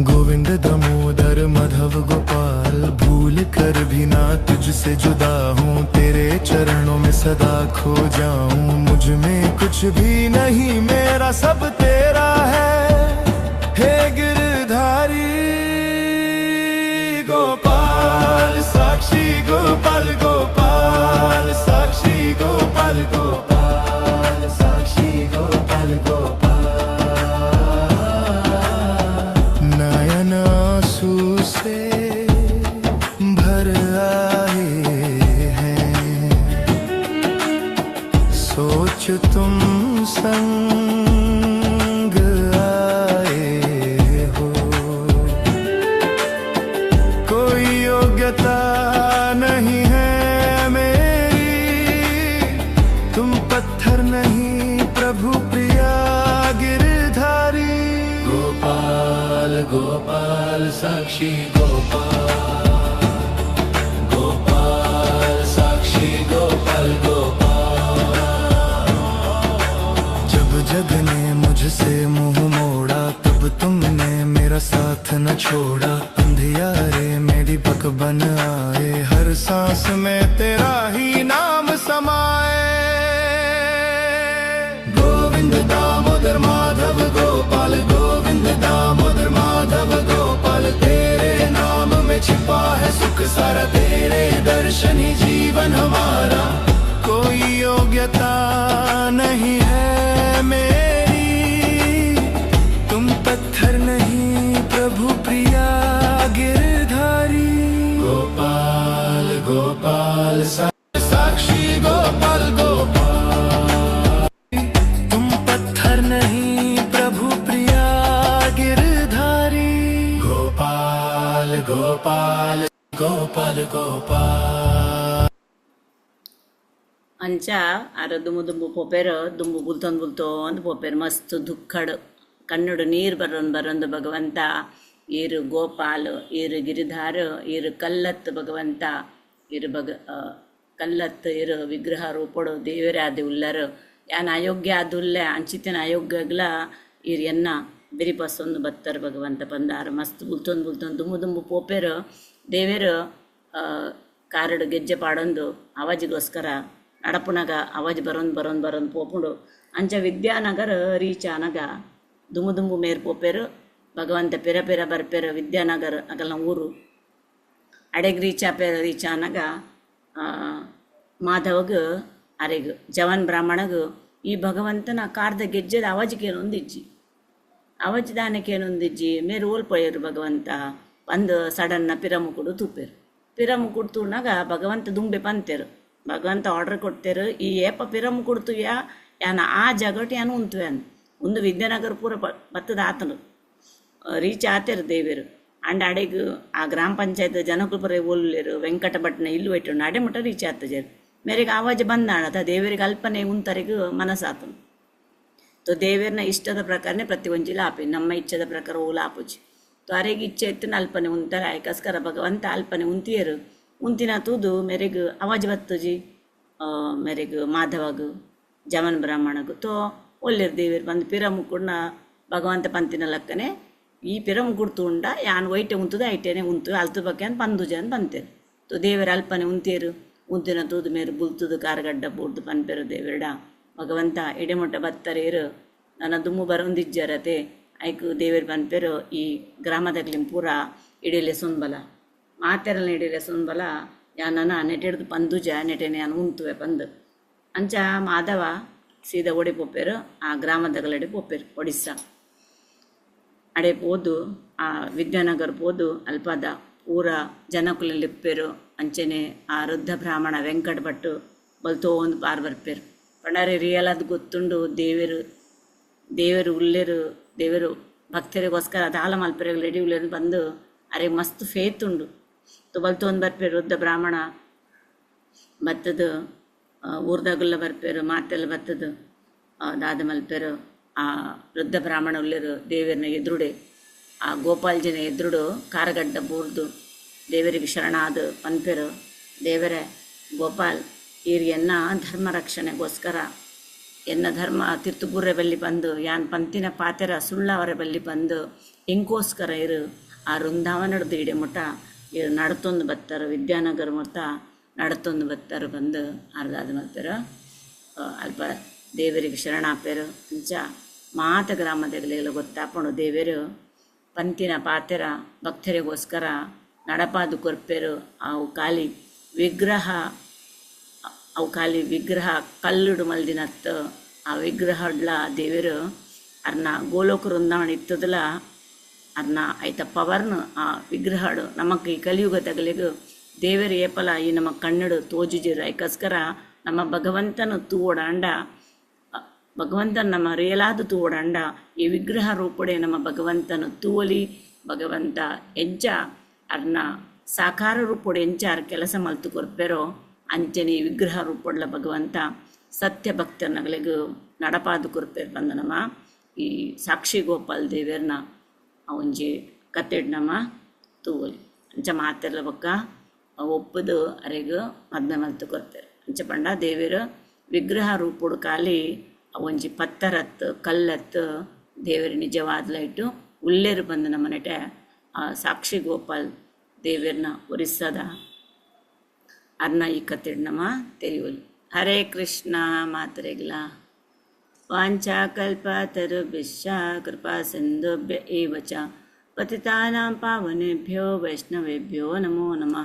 गोविंद दामोदर माधव गोपाल भूल कर भी ना तुझसे जुदा हूँ तेरे चरणों में सदा खो जाऊं मुझ में कुछ भी नहीं मेरा सब तेरा है हे गिरधारी गोपाल साक्षी गोपाल गोपाल साक्षी गोपाल गोपाल साक्षी गोपाल गोपाल नयन आंसू से भर आए हैं सोच तुम संग आए हो कोई योग्यता नहीं है मेरी तुम पत्थर नहीं प्रभु प्रिया गिरधारी गोपाल गोपाल साक्षी गोपाल गोपाल साक्षी गोपाल गोपाल जब जग ने मुझसे मुंह मोड़ा तब तुमने मेरा साथ न छोड़ा अंधियारे में दीपक बन आए हर सांस में तेरा ही नाम समाए गोविंद दामोदर माधव गोपाल गोविंद दामोदर माधव गोपाल तेरे नाम में छिपा है सुख सारा तेरे दर्शन ही जीवन हमारा कोई योग्यता नहीं है मेरी तुम पत्थर नहीं प्रभु प्रिया गिरधारी गोपाल गोपाल साक्षी गोपाल गोपाल तुम पत्थर नहीं प्रभु प्रिया गिरधारी गोपाल गोपाल गोपाल गोपाल ಅಂಚ ಅರ ದುಮ್ಮು ದುಂಬು ಪೋಪೆರು ದುಂಬು ಬುಲ್ತೊಂದು ಪೋಪೆರು ಮಸ್ತ್ ದುಃಖಡು ಕಣ್ಣುಡು ನೀರು ಬರೊಂದು ಭಗವಂತ ಈರು ಗೋಪಾಲ್ ಈರು ಗಿರಿಧಾರ ಈರು ಕಲ್ಲತ್ ಭಗವಂತ ಈರು ಕಲ್ಲತ್ ಈರು ವಿಗ್ರಹ ರೂಪಡು ದೇವರೇ ಆದಿ ಉಲ್ಲರು ಯಾನ್ ಅಯೋಗ್ಯ ಆದುಲ್ಲ ಅಂಚಿತಿನ ಅಯೋಗ್ಯಗ್ಲ ಈರು ಎನ್ನ ಬಿರಿಪಸ್ಸೊಂದು ಬತ್ತರು ಭಗವಂತ ಬಂದಾರು ಮಸ್ತ್ ಬುಲ್ತೊಂದು ದುಮ್ಮು ದುಂಬು ಪೋಪೆರು ದೇವೇರು ಕಾರಡು ಗೆಜ್ಜೆ ಪಾಡೊಂದು ಅವಾಜಿಗೋಸ್ಕರ ನಡಪುನಗ ಅವಾಜ್ ಬರೋನ್ ಪೋಪುಂಡು ಅಂಚ ವಿದ್ಯಾನಗರ ರೀಚ್ ಆನಗ ದುಮ್ಮು ದುಂಬು ಮೇರ್ ಪೋಪೆರು ಭಗವಂತ ಪೆರ ಬರ್ಪೆರು ವಿದ್ಯಾನಗರ ಅಗಲ ಊರು ಅಡೆಗ್ ರೀಚ್ ಆನಗ ಮಾಧವಗ ಅರೆಗ್ ಜವನ್ ಬ್ರಾಹ್ಮಣಗ ಈ ಭಗವಂತನ ಕಾರ್ದ ಗೆಜ್ಜೆದ ಅವಾಜಿಗೇನೊಂದಿಜ್ಜಿ ಅವಜ್ದಾನಕ್ಕೇನೊಂದಿಜ್ಜಿ ಮೇರು ಓಲ್ಪೊಯ್ಯರು ಭಗವಂತ ಬಂದು ಸಡನ್ನ ಪಿರಮುಕುಡು ತೂಪೇರು ಪಿರಮುಕುಡು ತೂನಾಗ ಭಗವಂತ ದುಂಬೆ ಪಂತೇರು ಭಗವಂತ ಆರ್ಡರ್ ಕೊಡ್ತೇರು ಈ ಏಪ ಪಿರಮುಕುಡು ತುಯ್ಯ ಯಾನ ಆ ಜಗಟ್ ಯಾನು ಉಂತುವ್ಯಾನ್ ಒಂದು ವಿದ್ಯಾನಗರ ಪೂರ ಬತ್ತದ ಆತನು ರೀಚ್ ಆತೇರು ದೇವೇರು ಅಂಡ್ ಅಡೆಗ್ ಆ ಗ್ರಾಮ ಪಂಚಾಯತ್ ಜನಕ್ಕೂ ಪುರ ಓಲ್ಲೇರು ವೆಂಕಟ ಭಟ್ನ ಇಲ್ಲು ಇಟ್ಟು ಅಡೆ ಮಟ್ಟ ರೀಚ್ ಆತಜೇರು ಮೇರೆಗೆ ಆವಾಜ್ ಬಂದಾಣತ ದೇವರಿಗೆ ಅಲ್ಪನೆ ಉಂತರೆಗೂ ಮನಸ್ಸಾತನು तो देवेरना इष्टದ ಪ್ರಕಾರನೇ ಪ್ರತಿ ಒಂಜಿಲ ಆಪಿ ನಮ್ಮ ಇಚ್ಛೆದ ಪ್ರಕಾರ ಓಲ ಆಪುಜಿ तो ಅರೆಗೆ ಇಚ್ಛೆ ಎತ್ತಿನ ಅಲ್ಪನೆ ಉಂತರ ಆಯ್ಕಸ್ಕರ ಭಗವಂತ ಅಲ್ಪನೆ ಉಂತಿಯರು ಉಂತಿನ ತೂದು ಮೇರೆಗೆ ಆವಾಜ್ ಬತ್ತುಜಿ ಮೇರೆಗೆ ಮಾಧವಗು ಜಮನ್ ಬ್ರಾಹ್ಮಣಗು ತೋ ಒಳ್ಳೆರ್ ದೇವೇರು ಬಂದು ಪಿರ ಮುಕ್ಕುಡ್ನ ಭಗವಂತ ಪಂತಿನ ಲಕ್ಕನೆ ಈ ಪಿರಮ್ ಗುಡ್ತು ಉಂಡ ಯಾನ್ ವೈಟೆ ಉಂತುದು ಐಟೇನೆ ಉಂತು ಅಲ್ತು ಬಗ್ಗೆ ಅಂತ ಪಂದುಜ ಅಂತ ಬಂತೇರು ತು ದೇವರ ಅಲ್ಪನೆ ಉಂತೇರು ಉಂತಿನ ತೂದು ಮೇರು ಬುಲ್ತುದು ಕಾರಗಡ್ಡ ಬೂರ್ದು ಪನ್ಪೆರು ದೇವರಡ ಭಗವಂತ ಎಡೆಮೊಟ್ಟ ಬತ್ತರೇರು ನನ್ನ ದುಮ್ಮು ಬರೊಂದಿಜ್ಜರತೆ ಐಕು ದೇವರು ಪನ್ಪೆರು ಈ ಗ್ರಾಮದಾಗ್ಲಿನ ಪೂರ ಇಡೀಲೆ ಸುನ್ಬಲ ಮಾತೆರಲ್ಲ ಇಡೀಲೆ ಸುನ್ಬಲ ಯಾನನ ನೆಟೆಡ್ದು ಪಂದುಜ ನೆಟೆನೆ ಯಾನು ಉಂತುವೆ ಪಂದು ಅಂಚ ಮಾಧವ ಸೀದಾ ಒಡೆ ಪೋಪೇರು ಆ ಗ್ರಾಮದಗಲಡೆ ಪೋಪೇರು ಒಡಿಸ್ಸಾ ಅಡೆ ಪೋದು ಆ ವಿದ್ಯಾನಗರ್ ಪೋದು ಅಲ್ಪದ ಪೂರ ಜನಕುಲೆಲ್ಲ ಇಪ್ಪೇರು ಅಂಚೆನೆ ಆ ವೃದ್ಧ ಬ್ರಾಹ್ಮಣ ವೆಂಕಟ ಭಟ್ಟು ಬಲ್ತೋ ಒಂದು ಪಾರ್ ಬರ್ಪೇರು ಪಂಡರೆ ರಿಯಲ್ ಅದು ಗೊತ್ತುಂಡು ದೇವರು ಉಲ್ಲೇರು ದೇವರು ಭಕ್ತರಿಗೋಸ್ಕರ ಅದು ಹಾಲ ಮಲ್ಪೆರೆ ರೆಡಿ ಉಲ್ಲೇರು ಬಂದು ಅರೆ ಮಸ್ತ್ ಫೇತ್ ಉಂಡು ಬಲ್ತೋ ಒಂದು ಬರ್ಪೇರು ವೃದ್ಧ ಬ್ರಾಹ್ಮಣ ಬತ್ತದು ಊರ್ದಾಗೆಲ್ಲ ಬರ್ಪೇರು ಮಾತೆಲ್ಲ ಬತ್ತದು ದಾದ ಮಲ್ಪೇರು ಆ ವೃದ್ಧ ಬ್ರಾಹ್ಮಣ ಉಳ್ಳೇರು ದೇವರನ್ನ ಎದುರುಡೆ ಆ ಗೋಪಾಲ್ ಜನ ಎದುರುಡು ಕಾರಗಡ್ಡ ಬೂರ್ದು ದೇವರಿಗೆ ಶರಣಾದ ಪನ್ಪೆರು ದೇವರೇ ಗೋಪಾಲ್ ಎನ್ನ ಧರ್ಮ ರಕ್ಷಣೆಗೋಸ್ಕರ ಎನ್ನ ಧರ್ಮ ತಿರ್ತುಪುರ್ರೆ ಬಲ್ಲಿ ಬಂದು ಯಾನ್ ಪಂತಿನ ಪಾತೆರ ಸುಳ್ಳವರ ಬಲ್ಲಿ ಬಂದು ಹೆಂಗೋಸ್ಕರ ಇರು ಆ ವೃಂದಾವನಡ್ದು ಇಡೆ ಮುಟ ಇರು ನಡ್ತೊಂದು ಬತ್ತಾರು ವಿದ್ಯಾನಗರ ಮುಟ ನಡ್ತೊಂದು ಬತ್ತಾರು ಬಂದು ಅರ್ಧಾದ ಮಲ್ಪೆರು ಅಲ್ಪ ದೇವರಿಗೆ ಶರಣಾಪೇರು ಅಂಚ ಮಾತ ಗ್ರಾಮದಾಗಲೆಲ್ಲ ಗೊತ್ತಾಪಣು ದೇವರು ಪಂತಿನ ಪಾತೆರ ಭಕ್ತರಿಗೋಸ್ಕರ ನಡಪಾದು ಕೊರ್ಪೇರು ಅವು ಖಾಲಿ ವಿಗ್ರಹ ಕಲ್ಲುಡು ಮಲ್ದಿನತ್ತು ಆ ವಿಗ್ರಹಡ್ಲ ದೇವರು ಅರ್ನ ಗೋಲೋಕ ವೃಂದಾವನ ಇತ್ತದಲ್ಲ ಅರ್ನ ಐತ ಪವರ್ನು ಆ ವಿಗ್ರಹಡು ನಮಕ್ ಈ ಕಲಿಯುಗ ತಗಲಿಗೂ ದೇವರು ಏಪಲ ಈ ನಮ್ಮ ಕಣ್ಣಡು ತೋಜುಜಿರು ಐಕೋಸ್ಕರ ನಮ್ಮ ಭಗವಂತನು ತೂವಡಾಂಡ ಭಗವಂತನ ನಮ್ಮ ರಿಯಲಾದ ತೂವಡಾಂಡ ಈ ವಿಗ್ರಹ ರೂಪಡೆ ನಮ್ಮ ಭಗವಂತನು ತೂವಲಿ ಭಗವಂತ ಎಂಚ ಅರ್ನ ಸಾಕಾರ ರೂಪಡೆ ಎಂಚ ಅರ್ ಕೆಲಸ ಮಲ್ತು ಕೊರ್ಪೆರೋ ಅಂಚನೆ ಈ ವಿಗ್ರಹ ರೂಪಡ್ಲ ಭಗವಂತ ಸತ್ಯ ಭಕ್ತನಗಳಿಗೂ ನಡಪಾದು ಕೊರ್ಪೇರು ಬಂದ ನಮ್ಮ ಈ ಸಾಕ್ಷಿ ಗೋಪಾಲ್ ದೇವರನ್ನ ಒಂಜಿ ಕತ್ತೆಡ್ ನಮ್ಮ ತೂವಲಿ ಅಂಚ ಮಾತೆಲ್ಲ ಬೊಕ್ಕ ಒಪ್ಪದು ಅರೆಗೂ ಮದ್ಮೆ ಮಲ್ತು ಕೊರ್ಪೇರು ಅಂಚ ಪಂಡ ದೇವರು ವಿಗ್ರಹ ರೂಪುಡು ಖಾಲಿ ಒಂಜಿ ಪತ್ತರತ್ತು ಕಲ್ಲತ್ತು ದೇವರು ನಿಜವಾದ ಇಟ್ಟು ಉಲ್ಲೇರು ಬಂದು ನಮ್ಮ ನೆಟೆ ಆ ಸಾಕ್ಷಿ ಗೋಪಾಲ್ ದೇವರನ್ನ ಒರಿಸ್ಸದ ಅರ್ನ ಈ ಕತ್ತಿಡ್ ನಮ್ಮ ತೆರಿಯೋಲಿ. ಹರೇ ಕೃಷ್ಣ ಮಾತರೆಗ್ಲ ವಾಂಛಾಕಲ್ಪತರುಭ್ಯಶ್ಚ ಕೃಪಾ ಸಿಂಧುಭ್ಯ ಏವ ಚ ಪತಿತಾನಾಂ ಪಾವನೇಭ್ಯೋ ವೈಷ್ಣವೇಭ್ಯೋ ನಮೋ ನಮಃ.